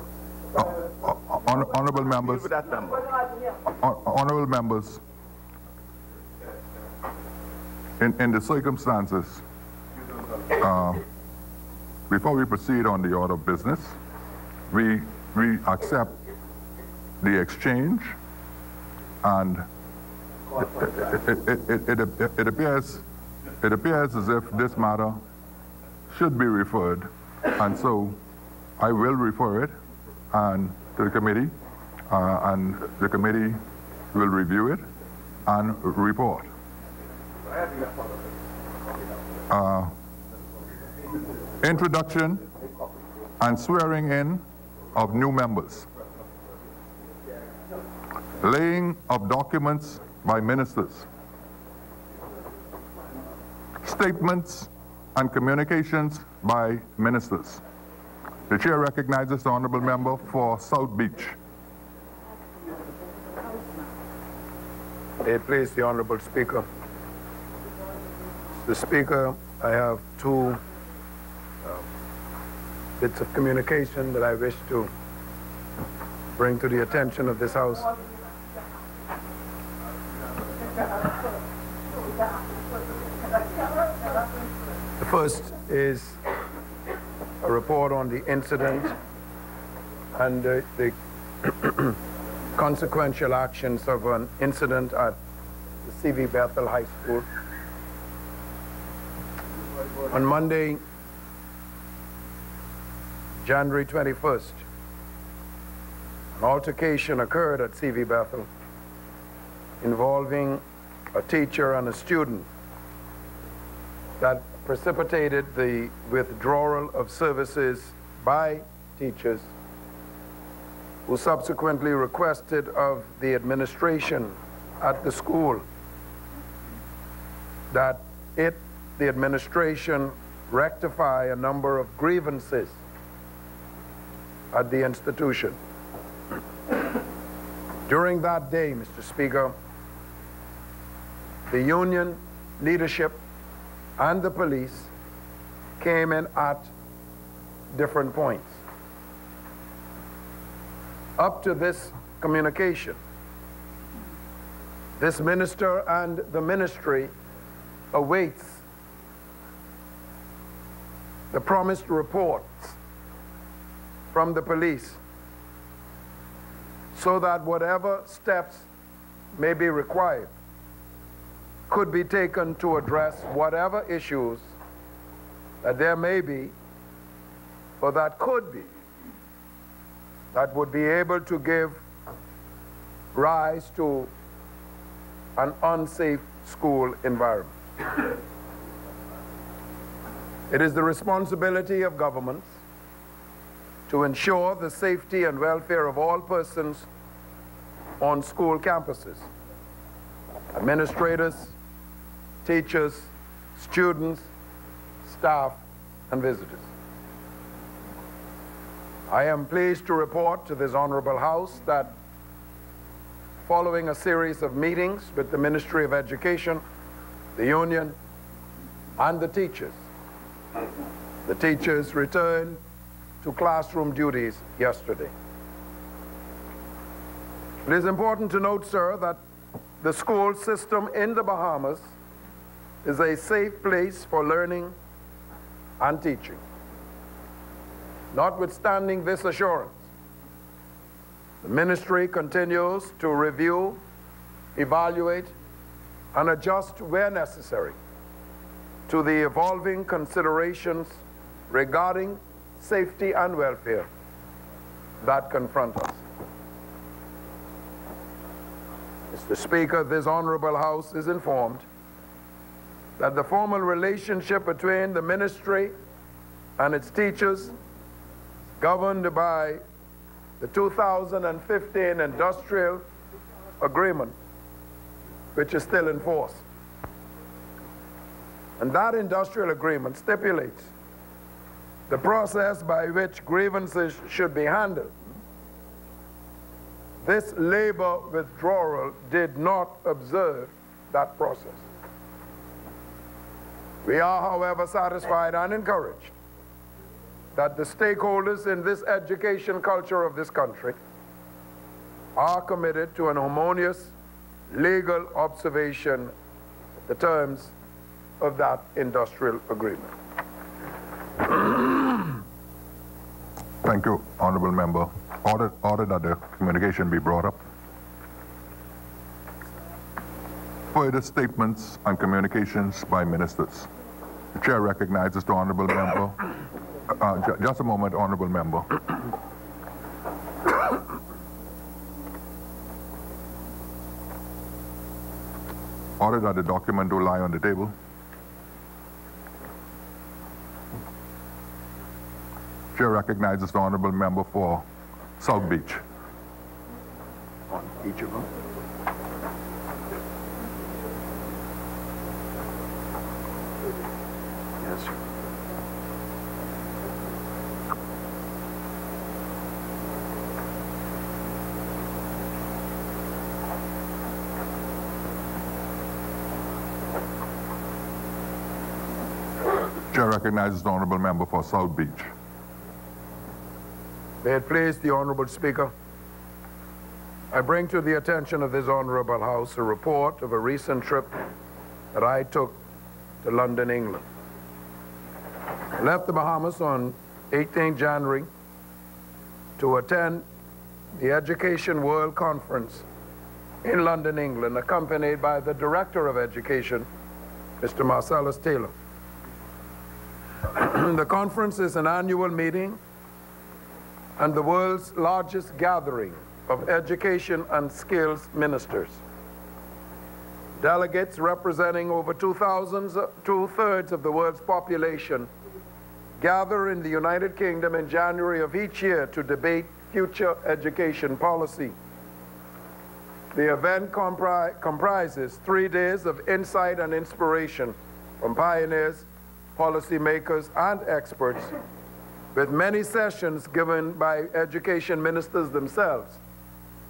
Honorable members. Give that number. Honorable members. In the circumstances, before we proceed on the order of business, we accept the exchange, and it appears as if this matter should be referred, and so I will refer it to the committee, and the committee will review it and report. Introduction and swearing in of new members. Laying of documents by ministers. Statements and communications by ministers. The chair recognizes the honorable member for South Beach. It please the Honorable Speaker. Mr. Speaker, I have two bits of communication that I wish to bring to the attention of this House. The first is a report on the incident and the consequential actions of an incident at the C.V. Bethel High School. On Monday, January 21st, an altercation occurred at C.V. Bethel involving a teacher and a student that precipitated the withdrawal of services by teachers who subsequently requested of the administration at the school that the administration, rectify a number of grievances at the institution. During that day, Mr. Speaker, the union leadership and the police came in at different points. Up to this communication, this minister and the ministry awaits the promised reports from the police so that whatever steps may be required could be taken to address whatever issues that there may be or that could be, that would be able to give rise to an unsafe school environment. It is the responsibility of governments to ensure the safety and welfare of all persons on school campuses, administrators, teachers, students, staff, and visitors. I am pleased to report to this Honorable House that following a series of meetings with the Ministry of Education, the union, and the teachers returned to classroom duties yesterday. It is important to note, sir, that the school system in the Bahamas is a safe place for learning and teaching. Notwithstanding this assurance, the ministry continues to review, evaluate, and adjust where necessary to the evolving considerations regarding safety and welfare that confront us. Mr. Speaker, this Honorable House is informed that the formal relationship between the ministry and its teachers, governed by the 2015 Industrial Agreement, which is still in force. And that industrial agreement stipulates the process by which grievances should be handled. This labor withdrawal did not observe that process. We are, however, satisfied and encouraged that the stakeholders in this education culture of this country are committed to an harmonious legal observation of the terms of that industrial agreement. Thank you, Honorable Member. Order that the communication be brought up. Further statements and communications by ministers. The Chair recognizes the Honorable Member. Just a moment, Honorable Member. Order that the document do lie on the table. Chair recognizes the Honorable Member for South Beach. On each of them. Yes, sir. Chair recognizes the honorable member for South Beach. May it please the honorable Speaker, I bring to the attention of this honorable House a report of a recent trip that I took to London, England. I left the Bahamas on 18 January to attend the Education World Conference in London, England, accompanied by the Director of Education, Mr. Marcellus Taylor. The conference is an annual meeting and the world's largest gathering of education and skills ministers. Delegates representing over two-thirds of the world's population gather in the United Kingdom in January of each year to debate future education policy. The event comprises 3 days of insight and inspiration from pioneers, policymakers, and experts, with many sessions given by education ministers themselves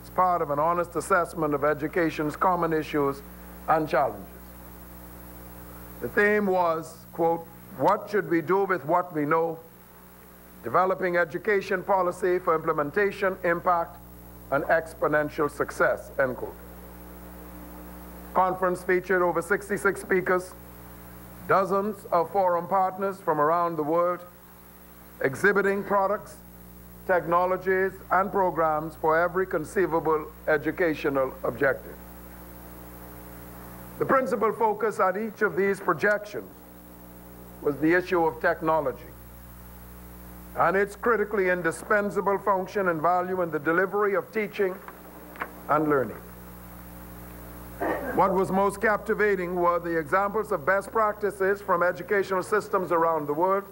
as part of an honest assessment of education's common issues and challenges. The theme was, quote, "What should we do with what we know? Developing education policy for implementation, impact, and exponential success," end quote. Conference featured over 66 speakers, dozens of forum partners from around the world, exhibiting products, technologies, and programs for every conceivable educational objective. The principal focus at each of these projections was the issue of technology and its critically indispensable function and value in the delivery of teaching and learning. What was most captivating were the examples of best practices from educational systems around the world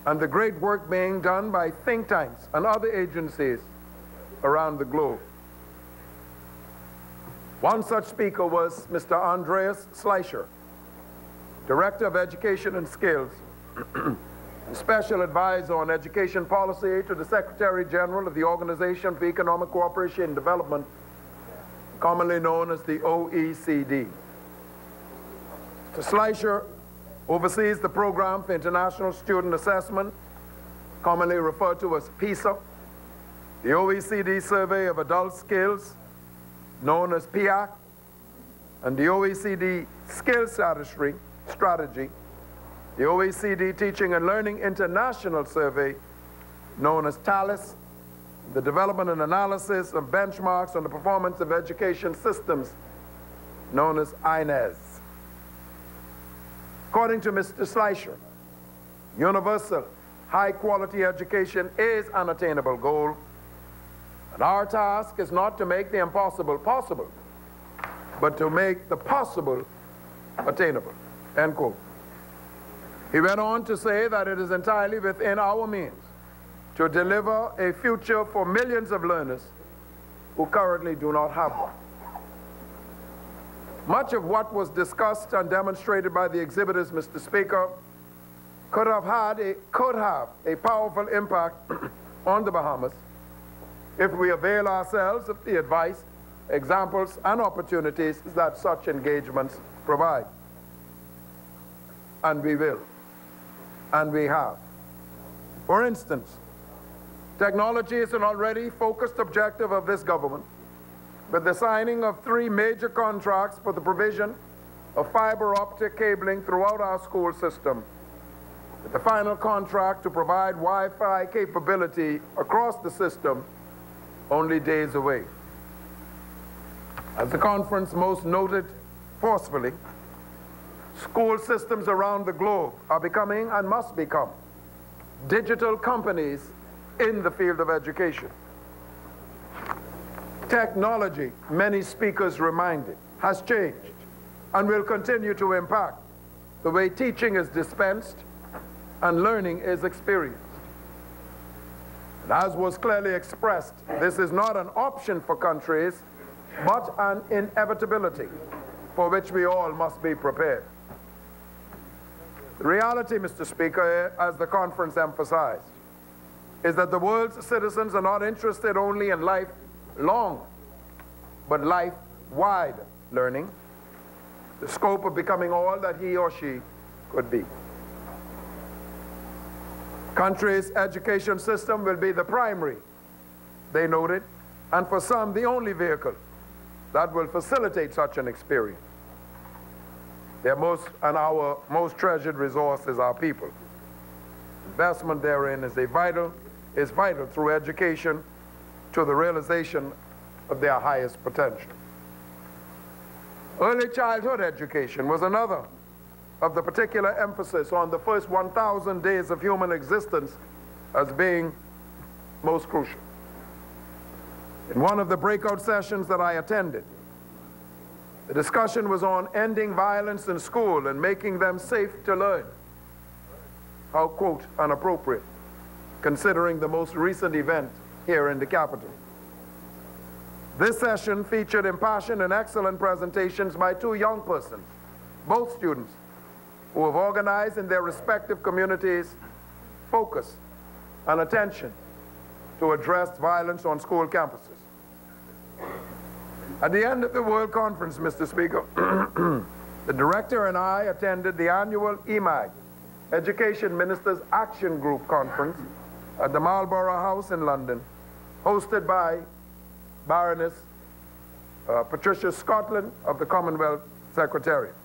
and the great work being done by think tanks and other agencies around the globe. One such speaker was Mr. Andreas Schleicher, Director of Education and Skills, Special Advisor on Education Policy to the Secretary General of the Organization for Economic Cooperation and Development, commonly known as the OECD. Mr. Schleicher oversees the Program for International Student Assessment, commonly referred to as PISA, the OECD Survey of Adult Skills, known as PIAC, and the OECD Skills Strategy, the OECD Teaching and Learning International Survey, known as TALIS, the development and analysis of benchmarks on the performance of education systems, known as INES. According to Mr. Schleicher, universal, high-quality education is an attainable goal, and our task is not to make the impossible possible, but to make the possible attainable, end quote. He went on to say that it is entirely within our means to deliver a future for millions of learners who currently do not have one. Much of what was discussed and demonstrated by the exhibitors, Mr. Speaker, could have a powerful impact on the Bahamas if we avail ourselves of the advice, examples, and opportunities that such engagements provide. And we will. And we have. For instance, technology is an already focused objective of this government, with the signing of 3 major contracts for the provision of fiber optic cabling throughout our school system, with the final contract to provide Wi-Fi capability across the system only days away. As the conference most noted forcefully, school systems around the globe are becoming and must become digital companies in the field of education. Technology, many speakers reminded, has changed and will continue to impact the way teaching is dispensed and learning is experienced. And as was clearly expressed, this is not an option for countries, but an inevitability for which we all must be prepared. The reality, Mr. Speaker, as the conference emphasized, is that the world's citizens are not interested only in lifelong, but life-wide learning, the scope of becoming all that he or she could be. country's education system will be the primary, they noted, and for some, the only vehicle that will facilitate such an experience. Our most treasured resource is our people. Investment therein is vital through education to the realization of their highest potential. Early childhood education was another of the particular emphasis on the first 1,000 days of human existence as being most crucial. In one of the breakout sessions that I attended, the discussion was on ending violence in school and making them safe to learn. How, quote, inappropriate, considering the most recent event here in the capital. This session featured impassioned and excellent presentations by two young persons, both students, who have organized in their respective communities focus and attention to address violence on school campuses. At the end of the World Conference, Mr. Speaker, the director and I attended the annual EMAG, Education Ministers Action Group Conference at the Marlborough House in London, hosted by Baroness Patricia Scotland of the Commonwealth Secretariat.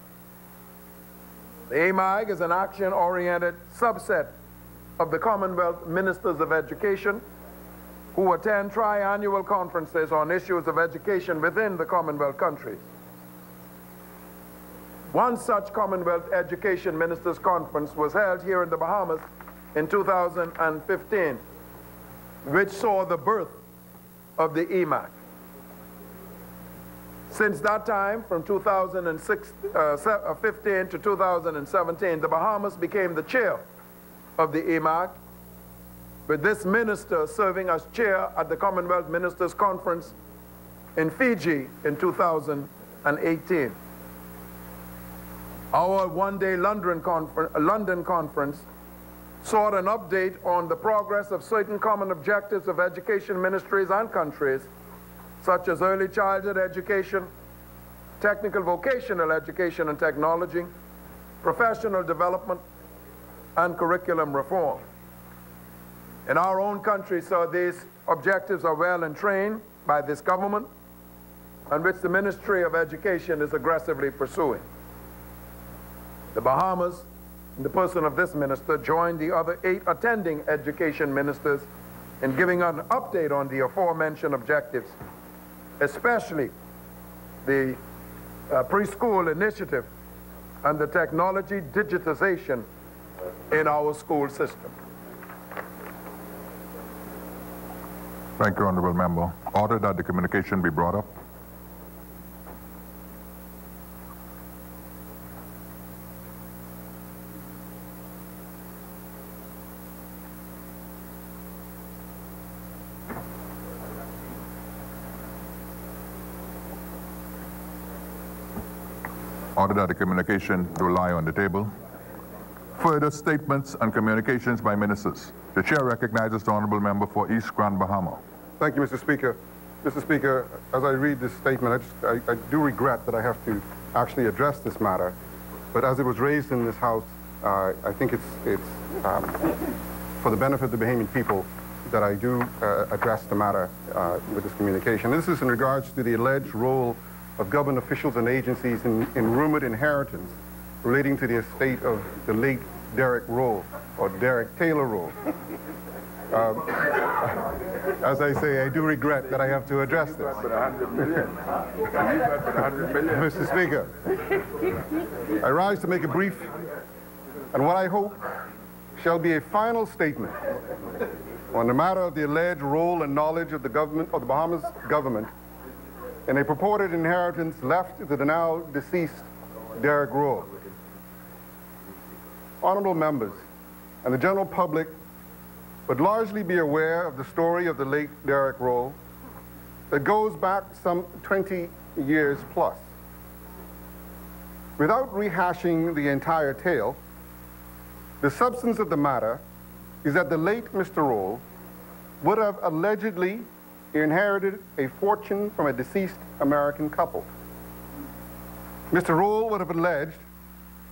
The EMAG is an action-oriented subset of the Commonwealth Ministers of Education who attend tri-annual conferences on issues of education within the Commonwealth countries. One such Commonwealth Education Ministers Conference was held here in the Bahamas in 2015, which saw the birth of the EMAG. Since that time, from 2015 to 2017, the Bahamas became the chair of the EMAG, with this minister serving as chair at the Commonwealth Ministers Conference in Fiji in 2018. Our one-day London conference sought an update on the progress of certain common objectives of education ministries and countries, such as early childhood education, technical vocational education and technology, professional development, and curriculum reform. In our own country, so these objectives are well entrained by this government, and which the Ministry of Education is aggressively pursuing. The Bahamas, in the person of this minister, joined the other 8 attending education ministers in giving an update on the aforementioned objectives, especially the preschool initiative and the technology digitization in our school system. Thank you, Honourable Member. Order that the communication be brought up. Order that the communication do lie on the table. Further statements and communications by ministers. The chair recognizes the honourable member for East Grand Bahama. Thank you, Mr. Speaker. Mr. Speaker, as I read this statement, I do regret that I have to actually address this matter. But as it was raised in this House, I think it's for the benefit of the Bahamian people that I do address the matter with this communication. This is in regards to the alleged role of government officials and agencies in rumored inheritance relating to the estate of the late Derek Roll, or Derek Taylor Roll. As I say, I do regret that I have to address this. Mr. Speaker, I rise to make a brief and what I hope shall be a final statement on the matter of the alleged role and knowledge of the government, of the Bahamas government, in a purported inheritance left to the now deceased Derek Roll. Honorable members and the general public would largely be aware of the story of the late Derek Roll that goes back some 20 years plus. Without rehashing the entire tale, the substance of the matter is that the late Mr. Roll would have allegedly inherited a fortune from a deceased American couple. Mr. Roll would have alleged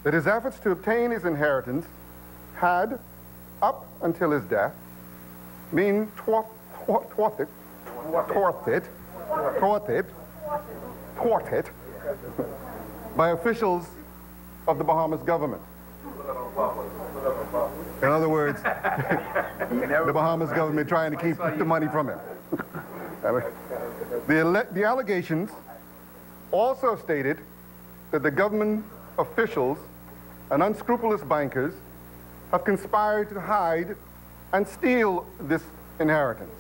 that his efforts to obtain his inheritance had, up until his death, being thwarted by officials of the Bahamas government. In other words, the Bahamas government trying to keep the money from him. The allegations also stated that the government officials and unscrupulous bankers have conspired to hide and steal this inheritance.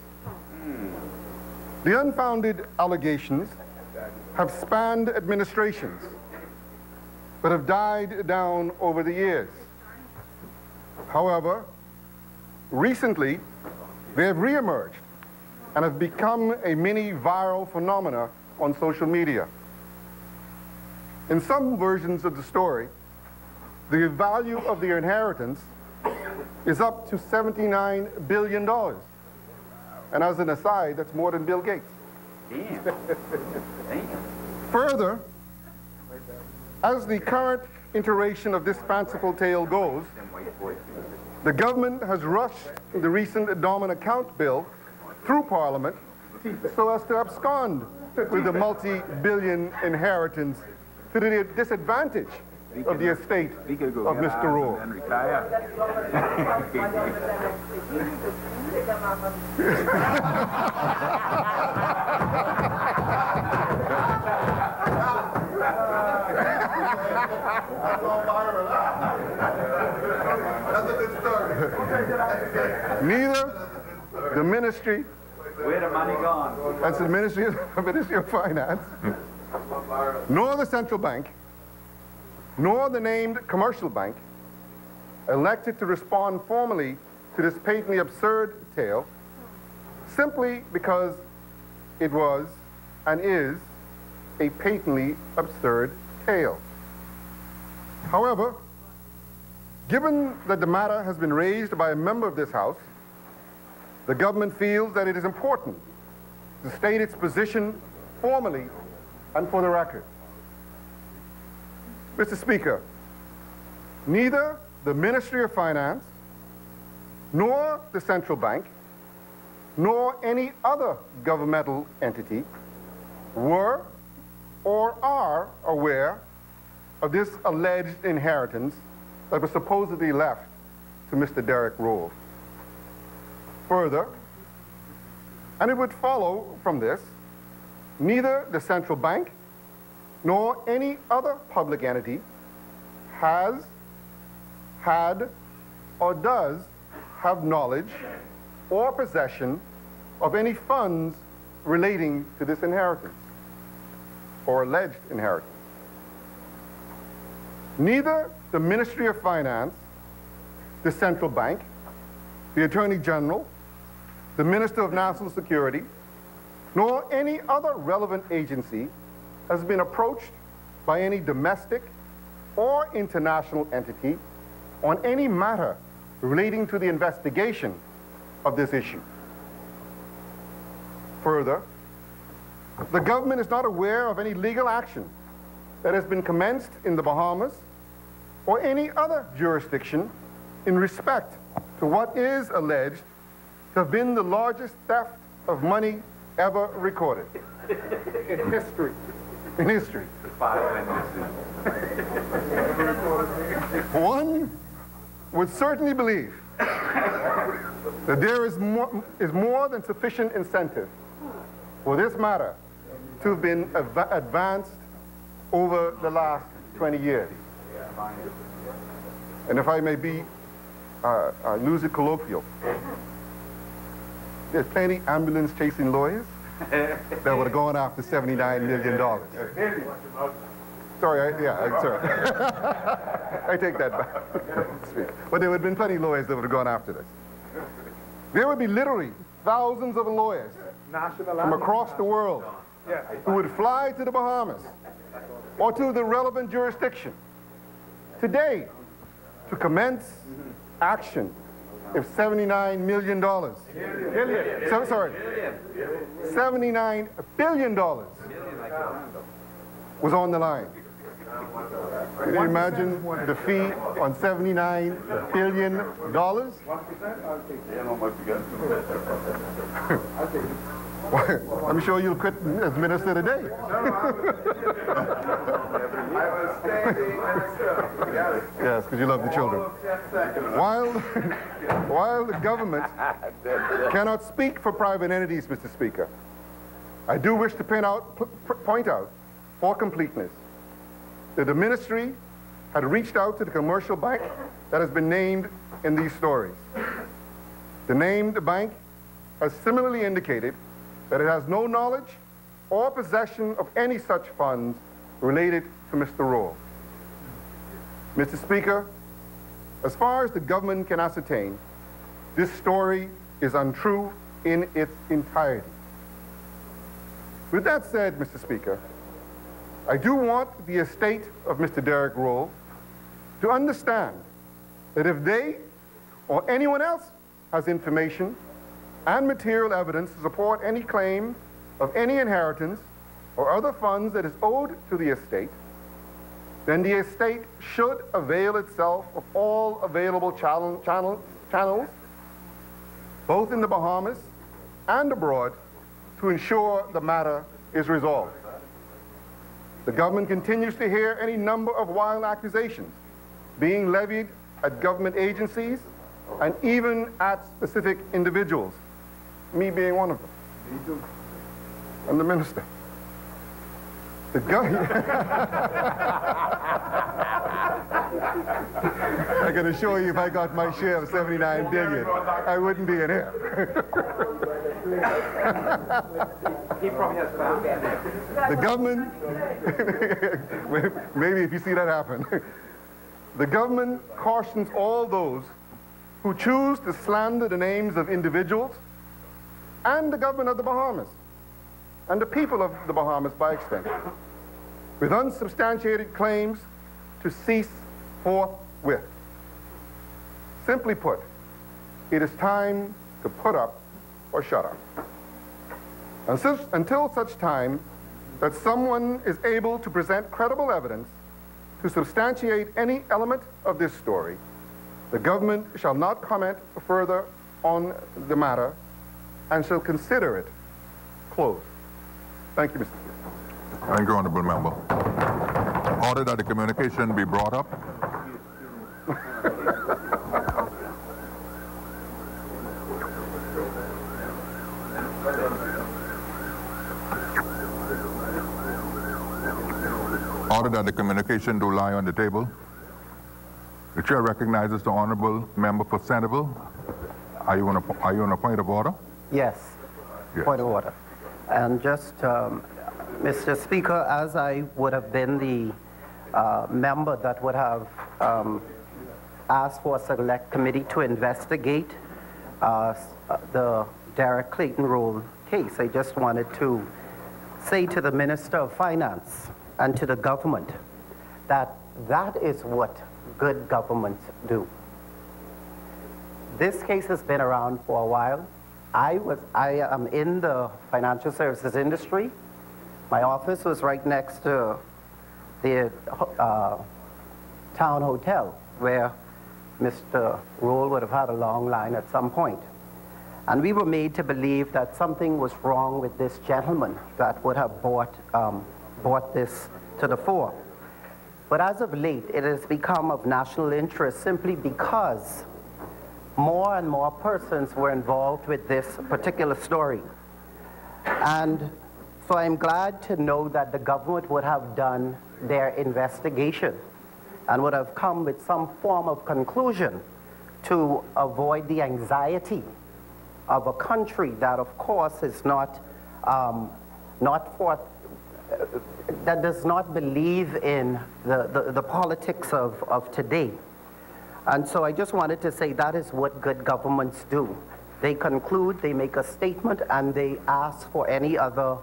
The unfounded allegations have spanned administrations, but have died down over the years. However, recently, they have reemerged and have become a mini viral phenomena on social media. In some versions of the story, the value of the inheritance is up to $79 billion. And as an aside, that's more than Bill Gates. Further, as the current iteration of this fanciful tale goes, the government has rushed the recent Endowment Account Bill through Parliament so as to abscond with the multi-billion inheritance to the disadvantage of the estate of Mr. Rowe. Neither the ministry, where the money gone? That's the Ministry of Finance, nor the central bank, nor the named commercial bank elected to respond formally to this patently absurd tale simply because it was and is a patently absurd tale. However, given that the matter has been raised by a member of this House, the government feels that it is important to state its position formally and for the record. Mr. Speaker, neither the Ministry of Finance, nor the central bank, nor any other governmental entity were or are aware of this alleged inheritance that was supposedly left to Mr. Derek Rowe. Further, and it would follow from this, neither the central bank nor any other public entity has, had, or does have knowledge or possession of any funds relating to this inheritance or alleged inheritance. Neither the Ministry of Finance, the central bank, the Attorney General, the Minister of National Security, nor any other relevant agency has been approached by any domestic or international entity on any matter relating to the investigation of this issue. Further, the government is not aware of any legal action that has been commenced in the Bahamas or any other jurisdiction in respect to what is alleged to have been the largest theft of money ever recorded in history. In history. One would certainly believe that there is more than sufficient incentive for this matter to have been advanced over the last 20 years. And if I may be, lose it colloquial, there's plenty ambulance chasing lawyers that would have gone after $79 million. Sorry, sorry. I take that back. But there would have been plenty of lawyers that would have gone after this. There would be literally thousands of lawyers from across the world who would fly to the Bahamas or to the relevant jurisdiction today to commence action if $79 million, $79 billion was on the line. Can you imagine the fee on $79 billion? I'm sure you'll quit as minister today. Yes, because you love the children. While the government cannot speak for private entities, Mr. Speaker, I do wish to point out, for completeness, that the ministry had reached out to the commercial bank that has been named in these stories. The named bank has similarly indicated that it has no knowledge or possession of any such funds related to Mr. Rule. Mr. Speaker, as far as the government can ascertain, this story is untrue in its entirety. With that said, Mr. Speaker, I do want the estate of Mr. Derrick Roll to understand that if they or anyone else has information and material evidence to support any claim of any inheritance or other funds that is owed to the estate, then the estate should avail itself of all available channels, both in the Bahamas and abroad, to ensure the matter is resolved. The government continues to hear any number of wild accusations being levied at government agencies and even at specific individuals, me being one of them. Me too. I'm the minister. The government. I can assure you, if I got my share of $79 billion, I wouldn't be in here. He probably has family in there. The government, maybe if you see that happen, the government cautions all those who choose to slander the names of individuals and the government of the Bahamas, and the people of the Bahamas by extension, with unsubstantiated claims to cease forthwith. Simply put, it is time to put up or shut up. Until such time that someone is able to present credible evidence to substantiate any element of this story, the government shall not comment further on the matter and shall consider it closed. Thank you, Mr. Speaker. Thank you, Honorable Member. Order that the communication be brought up. Order that the communication do lie on the table. The chair recognizes the Honorable Member for Centerville. Are you on a point of order? Yes, Yes. point of order. And just, Mr. Speaker, as I would have been the member that would have asked for a select committee to investigate the Derrick Clayton Roll case, I just wanted to say to the Minister of Finance and to the government that that is what good governments do. This case has been around for a while. I am in the financial services industry. My office was right next to the town hotel where Mr. Roll would have had a long line at some point. And we were made to believe that something was wrong with this gentleman that would have brought this to the fore. But as of late, it has become of national interest simply because more and more persons were involved with this particular story. And so I'm glad to know that the government would have done their investigation and would have come with some form of conclusion to avoid the anxiety of a country that, of course, is that does not believe in the politics of today. And so I just wanted to say that is what good governments do. They conclude, they make a statement, and they ask for any other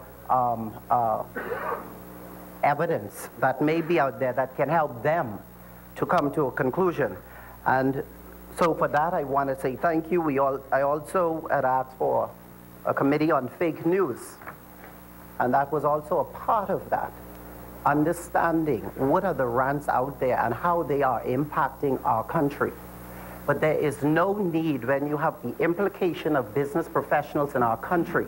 evidence that may be out there that can help them to come to a conclusion. And so for that, I want to say thank you. I also had asked for a committee on fake news, and that was also a part of that. understanding what are the rants out there and how they are impacting our country. But there is no need when you have the implication of business professionals in our country,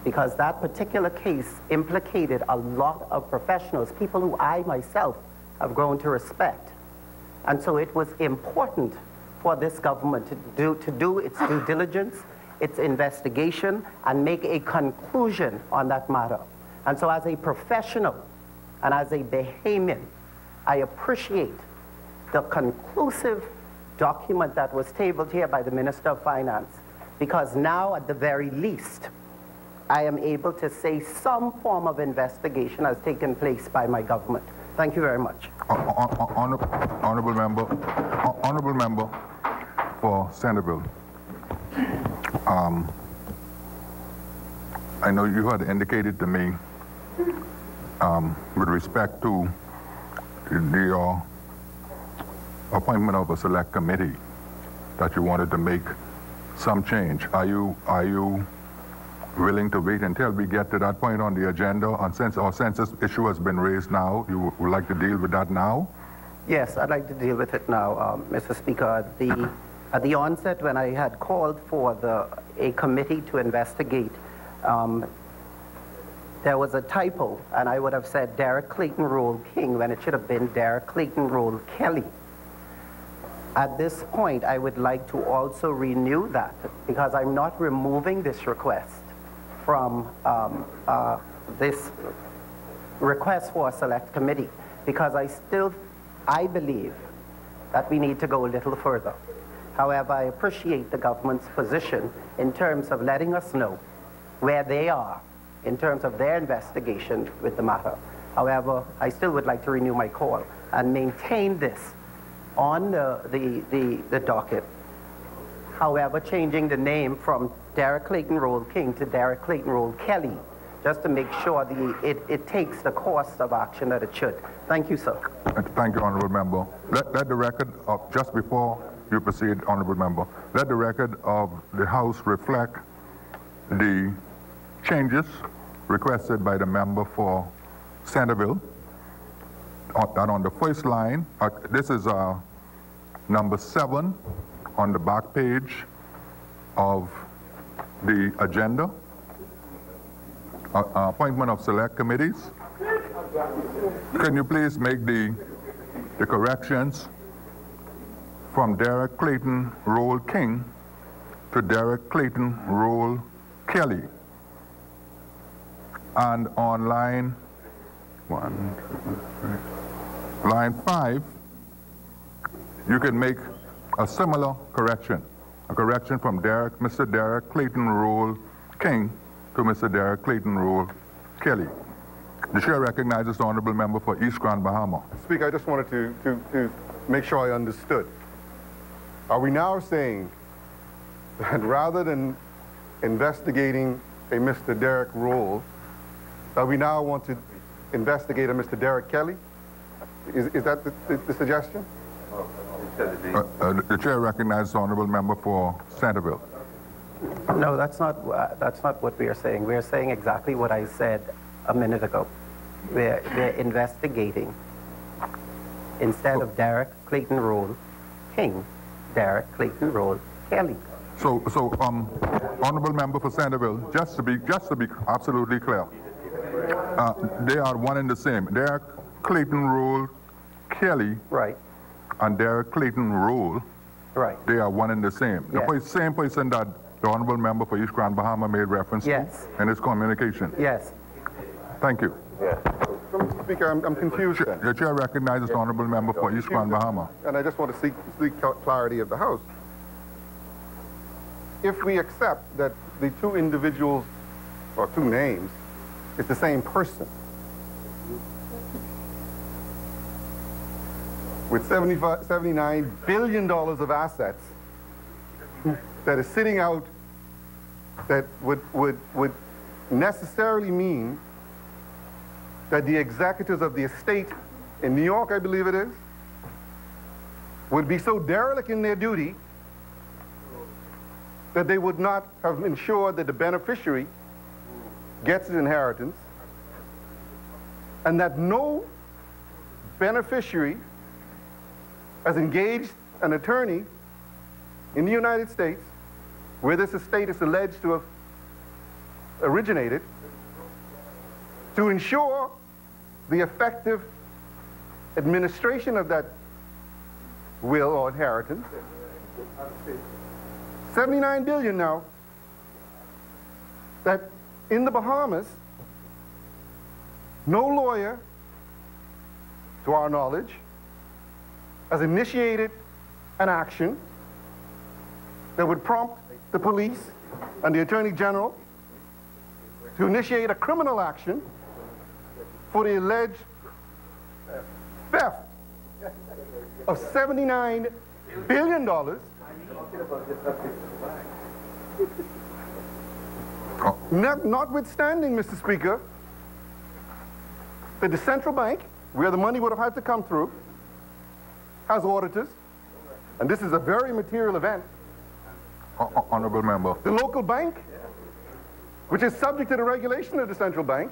because that particular case implicated a lot of professionals, people who I myself have grown to respect. And so it was important for this government to do its due diligence, its investigation, and make a conclusion on that matter. And so as a professional and as a Bahamian, I appreciate the conclusive document that was tabled here by the Minister of Finance, because now, at the very least, I am able to say some form of investigation has taken place by my government. Thank you very much. Honorable member for Centerville. I know you had indicated to me with respect to the appointment of a select committee that you wanted to make some change. Are you willing to wait until we get to that point on the agenda? Since our census issue has been raised now, you would like to deal with that now? Yes, I'd like to deal with it now, Mr. Speaker. At the onset, when I had called for a committee to investigate, there was a typo, and I would have said Derek Clayton Roll King when it should have been Derek Clayton Roll Kelly. At this point, I would like to also renew that, because I'm not removing this request from this request for a select committee, because I believe that we need to go a little further. However, I appreciate the government's position in terms of letting us know where they are in terms of their investigation with the matter. However, I still would like to renew my call and maintain this on the docket. However, changing the name from Derek Clayton Roll King to Derek Clayton Roll Kelly, just to make sure it takes the course of action that it should. Thank you, sir. Thank you, honorable member. Let the record of, just before you proceed, honorable member, let the record of the House reflect the changes requested by the member for Centerville. That on the first line, this is number 7 on the back page of the agenda. Appointment of select committees. Can you please make the corrections from Derek Clayton Roll King to Derek Clayton Roll Kelly? And on line 5, you can make a similar correction. A correction from Mr. Derek Clayton Roll King to Mr. Derek Clayton Roll Kelly. The chair recognizes the honorable member for East Grand Bahama. Speaker, I just wanted to make sure I understood. Are we now saying that rather than investigating a Mr. Derek Roll, that we now want to investigate a Mr. Derek Kelly? Is that the suggestion? The chair recognizes the honorable member for Centerville. No, that's not what we are saying. We are saying exactly what I said a minute ago. We're investigating, instead of Derek Clayton Roll King, Derek Clayton Roll Kelly. So, honorable member for Centerville, just to be absolutely clear, they are one and the same. Derek Clayton Roll Kelly, right, and Derek Clayton Roll, right, they are one and the same. Yes. The same person that the honorable member for East Grand Bahama made reference to in his communication. Yes. Thank you. Yeah. Speaker, I'm confused. The chair recognizes the honorable member for East Grand Bahama. And I just want to seek clarity of the House. If we accept that the two individuals, or two names, is the same person, with $79 billion of assets that is sitting out, that would necessarily mean that the executors of the estate in New York, I believe it is, would be so derelict in their duty that they would not have ensured that the beneficiary gets his inheritance, and that no beneficiary has engaged an attorney in the United States where this estate is alleged to have originated to ensure the effective administration of that will or inheritance. 79 billion now, that in the Bahamas, no lawyer, to our knowledge, has initiated an action that would prompt the police and the Attorney General to initiate a criminal action for the alleged theft of $79 billion notwithstanding, Mr. Speaker, that the central bank, where the money would have had to come through, has auditors, and this is a very material event. Honorable member. The local bank, which is subject to the regulation of the central bank,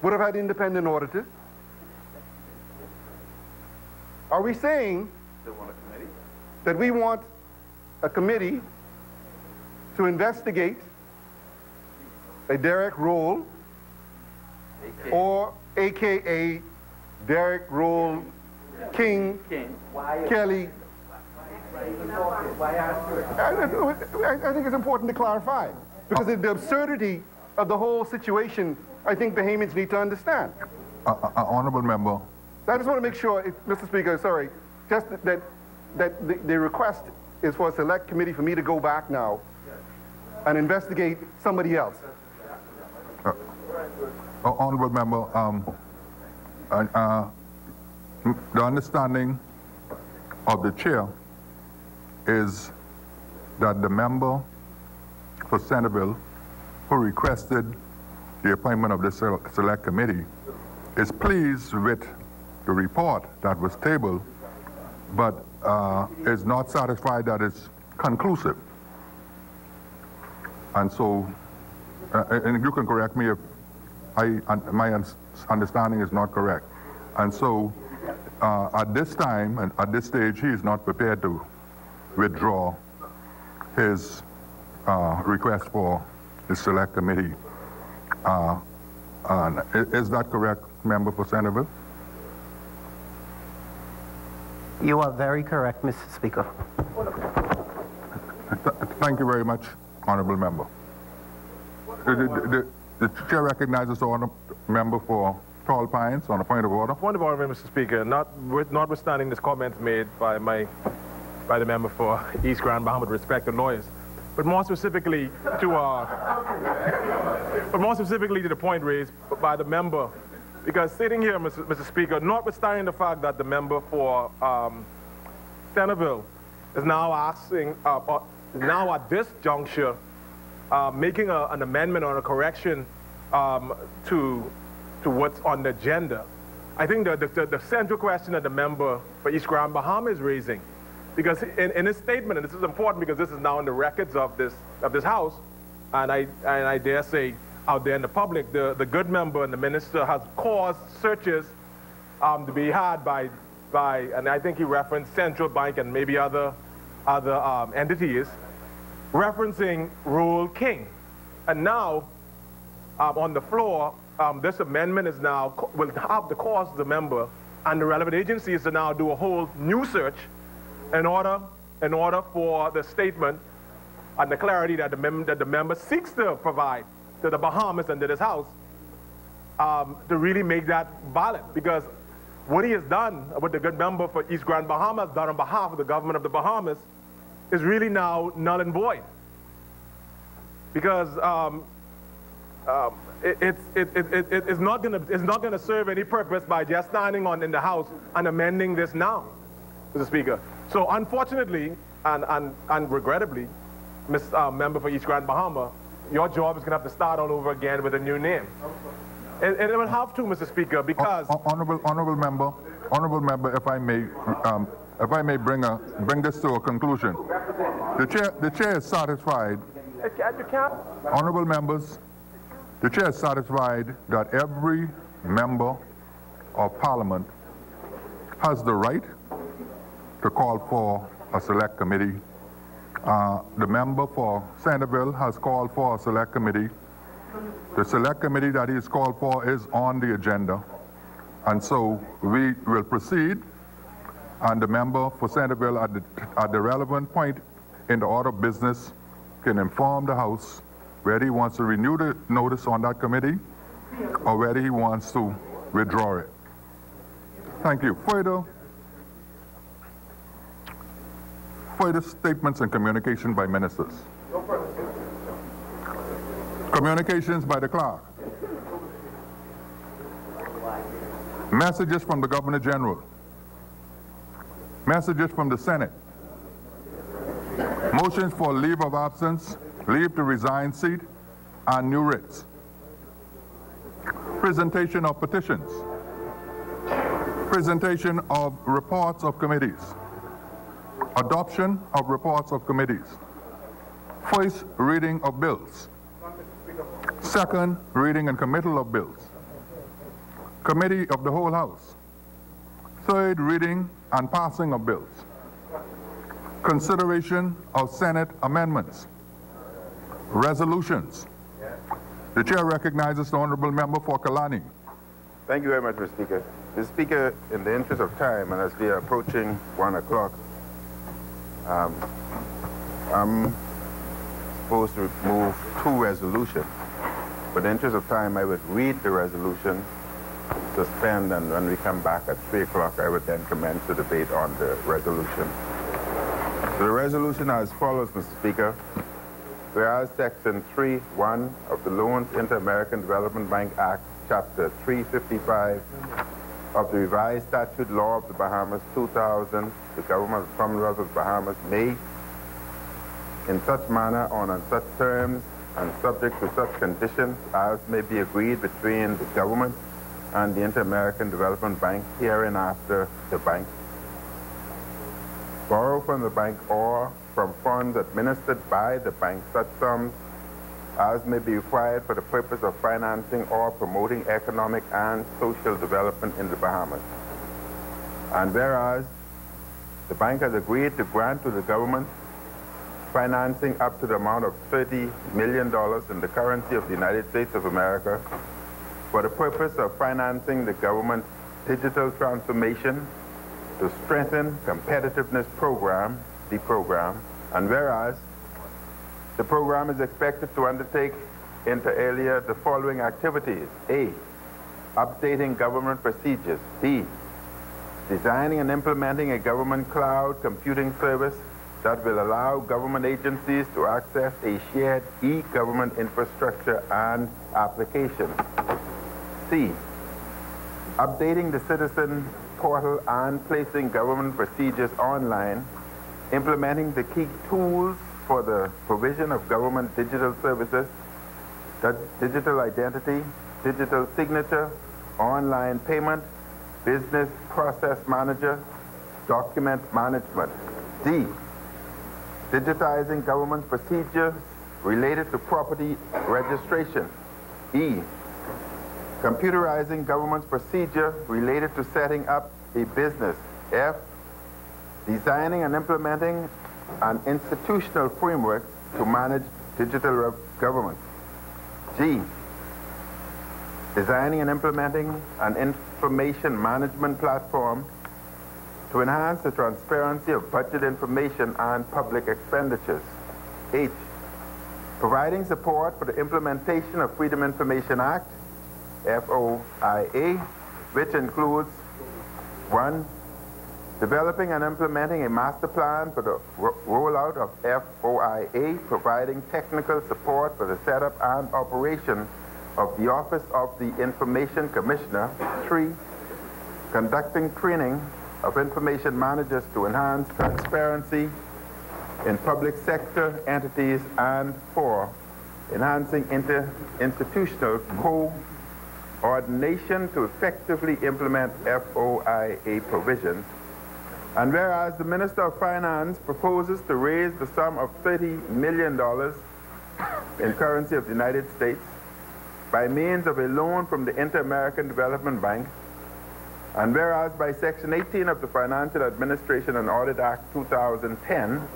would have had independent auditors. Are we saying that we want a committee to investigate a Derek Roll, or AKA Derek Roll King Kelly? I think it's important to clarify, because the absurdity of the whole situation, I think Bahamians need to understand. Honorable member. I just want to make sure, Mr. Speaker, sorry, just that the request is for a select committee for me to go back now and investigate somebody else. Honorable member, the understanding of the chair is that the member for Centerville who requested the appointment of the select committee is pleased with the report that was tabled, but is not satisfied that it's conclusive. And so, and you can correct me if my understanding is not correct. And so, at this time and at this stage, he is not prepared to withdraw his request for the select committee. Is that correct, member for Centerville? You are very correct, Mr. Speaker. Thank you very much, honorable member. The chair recognizes the honorable member for Tall Pines on a point of order. Point of order, Mr. Speaker. Notwithstanding this comment made by the member for East Grand Bahama with respect to lawyers, but more specifically to the point raised by the member, because sitting here, Mr. Speaker, notwithstanding the fact that the member for Centerville is now asking, now at this juncture, making an amendment or a correction to what's on the agenda. I think the central question that the member for East Grand Bahama is raising, because in his statement, and this is important because this is now in the records of this House, and I dare say out there in the public, the good member and the minister has caused searches to be had by, and I think he referenced Central Bank and maybe other entities, referencing Rule King. And now, on the floor, this amendment is now, will have to cause the member and the relevant agencies to now do a whole new search in order for the statement and the clarity that the member seeks to provide to the Bahamas and to this House to really make that valid. Because what he has done, what the good member for East Grand Bahama has done on behalf of the government of the Bahamas, is really now null and void. Because it's not going to serve any purpose by just standing in the House and amending this now, Mr. Speaker. So unfortunately and regrettably, member for East Grand Bahama, your job is going to have to start all over again with a new name. And it will have to, Mr. Speaker, because honorable member, if I may bring this to a conclusion. The chair is satisfied. Honorable members, the chair is satisfied that every member of Parliament has the right to call for a select committee. The member for Centerville has called for a select committee. The select committee that he's called for is on the agenda. And so we will proceed, and the member for Centerville at the relevant point in the order of business can inform the House whether he wants to renew the notice on that committee or whether he wants to withdraw it. Thank you. Further statements and communication by ministers. Communications by the clerk. Messages from the Governor General. Messages from the Senate. Motions for leave of absence, leave to resign seat, and new writs. Presentation of petitions. Presentation of reports of committees. Adoption of reports of committees. First reading of bills. Second reading and committal of bills. Committee of the whole House. Third reading and passing of bills. Consideration of Senate amendments. Resolutions. The chair recognizes the honorable member for Kalani. Thank you very much, Mr. Speaker. Mr. Speaker, in the interest of time, and as we are approaching 1 o'clock, I'm supposed to move 2 resolutions. But in the interest of time, I would read the resolution, suspend, and when we come back at 3 o'clock, I would then commence the debate on the resolution. So the resolution as follows, Mr. Speaker. Whereas Section 3.1 of the Loans Inter-American Development Bank Act, Chapter 355 of the Revised Statute Law of the Bahamas 2000, the government of the Commonwealth of the Bahamas may, in such manner, on such terms, and subject to such conditions as may be agreed between the government and the Inter-American Development Bank, hereinafter the bank, borrow from the bank or from funds administered by the bank such sums as may be required for the purpose of financing or promoting economic and social development in the Bahamas. And whereas the bank has agreed to grant to the government financing up to the amount of $30 million in the currency of the United States of America for the purpose of financing the government's digital transformation to strengthen competitiveness program, the program, and whereas the program is expected to undertake inter alia the following activities: A, updating government procedures; B, designing and implementing a government cloud computing service that will allow government agencies to access a shared e-government infrastructure and application; C, updating the citizen portal and placing government procedures online, implementing the key tools for the provision of government digital services, digital identity, digital signature, online payment, business process manager, document management. D, digitizing government procedures related to property registration. E, computerizing government's procedure related to setting up a business. F, designing and implementing an institutional framework to manage digital government. G, designing and implementing an information management platform to enhance the transparency of budget information and public expenditures. H, providing support for the implementation of Freedom Information Act, FOIA, which includes 1, developing and implementing a master plan for the rollout of FOIA, providing technical support for the setup and operation of the Office of the Information Commissioner. 3, conducting training of information managers to enhance transparency in public sector entities. And 4, enhancing interinstitutional coordination to effectively implement FOIA provisions. And whereas the Minister of Finance proposes to raise the sum of $30 million in currency of the United States by means of a loan from the Inter-American Development Bank And whereas by Section 18 of the Financial Administration and Audit Act 2010,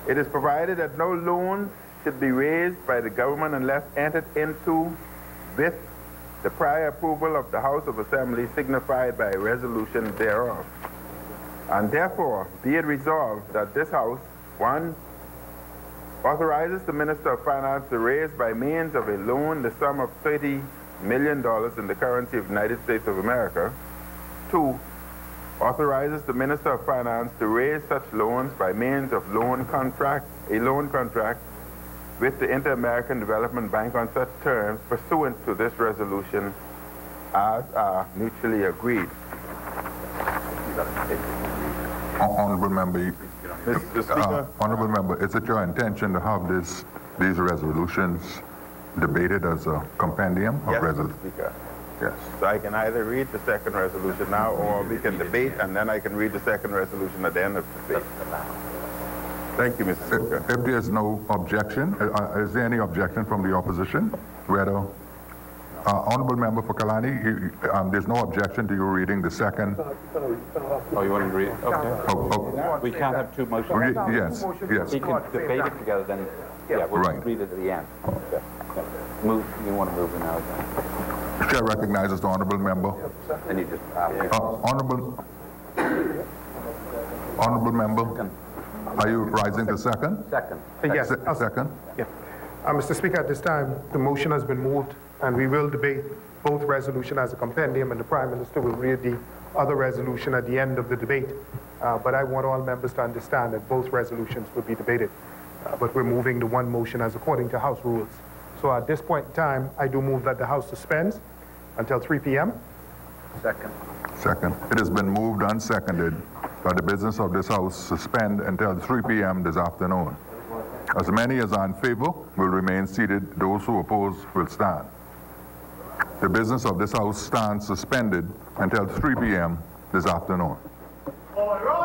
it is provided that no loans should be raised by the government unless entered into with the prior approval of the House of Assembly signified by a resolution thereof. And therefore, be it resolved that this House, 1, authorizes the Minister of Finance to raise by means of a loan the sum of $30 million in the currency of the United States of America. 2, authorizes the Minister of Finance to raise such loans by means of a loan contract with the Inter-American Development Bank on such terms pursuant to this resolution as are mutually agreed. Honorable Member, Mr. Speaker. Honorable Member, is it your intention to have these resolutions debated as a compendium of resolutions? Yes, Mr. Speaker. Yes. So I can either read the second resolution now, or we can debate, and then I can read the second resolution at the end of the debate. Thank you, Mr. Speaker. If there's no objection, is there any objection from the opposition? Whether, Honorable Member for Kalani, there's no objection to you reading the second. Oh, you want to read it? Okay. We can't have two motions. Yes, yes. You can debate it together, then, yeah, we'll Right. read it at the end. Okay. Move, you want to move it now? The Chair recognizes the Honorable Member. And you just, Honorable Member, are you rising to second? Second. Yes. Second? Yeah. Mr. Speaker, at this time, the motion has been moved, and we will debate both resolutions as a compendium, and the Prime Minister will read the other resolution at the end of the debate. But I want all members to understand that both resolutions will be debated. But we're moving the one motion as according to House rules. So at this point in time, I do move that the House suspends until 3 p.m. Second. Second. It has been moved and seconded that the business of this House suspend until 3 p.m. this afternoon. As many as are in favor will remain seated. Those who oppose will stand. The business of this House stands suspended until 3 p.m. this afternoon. All right.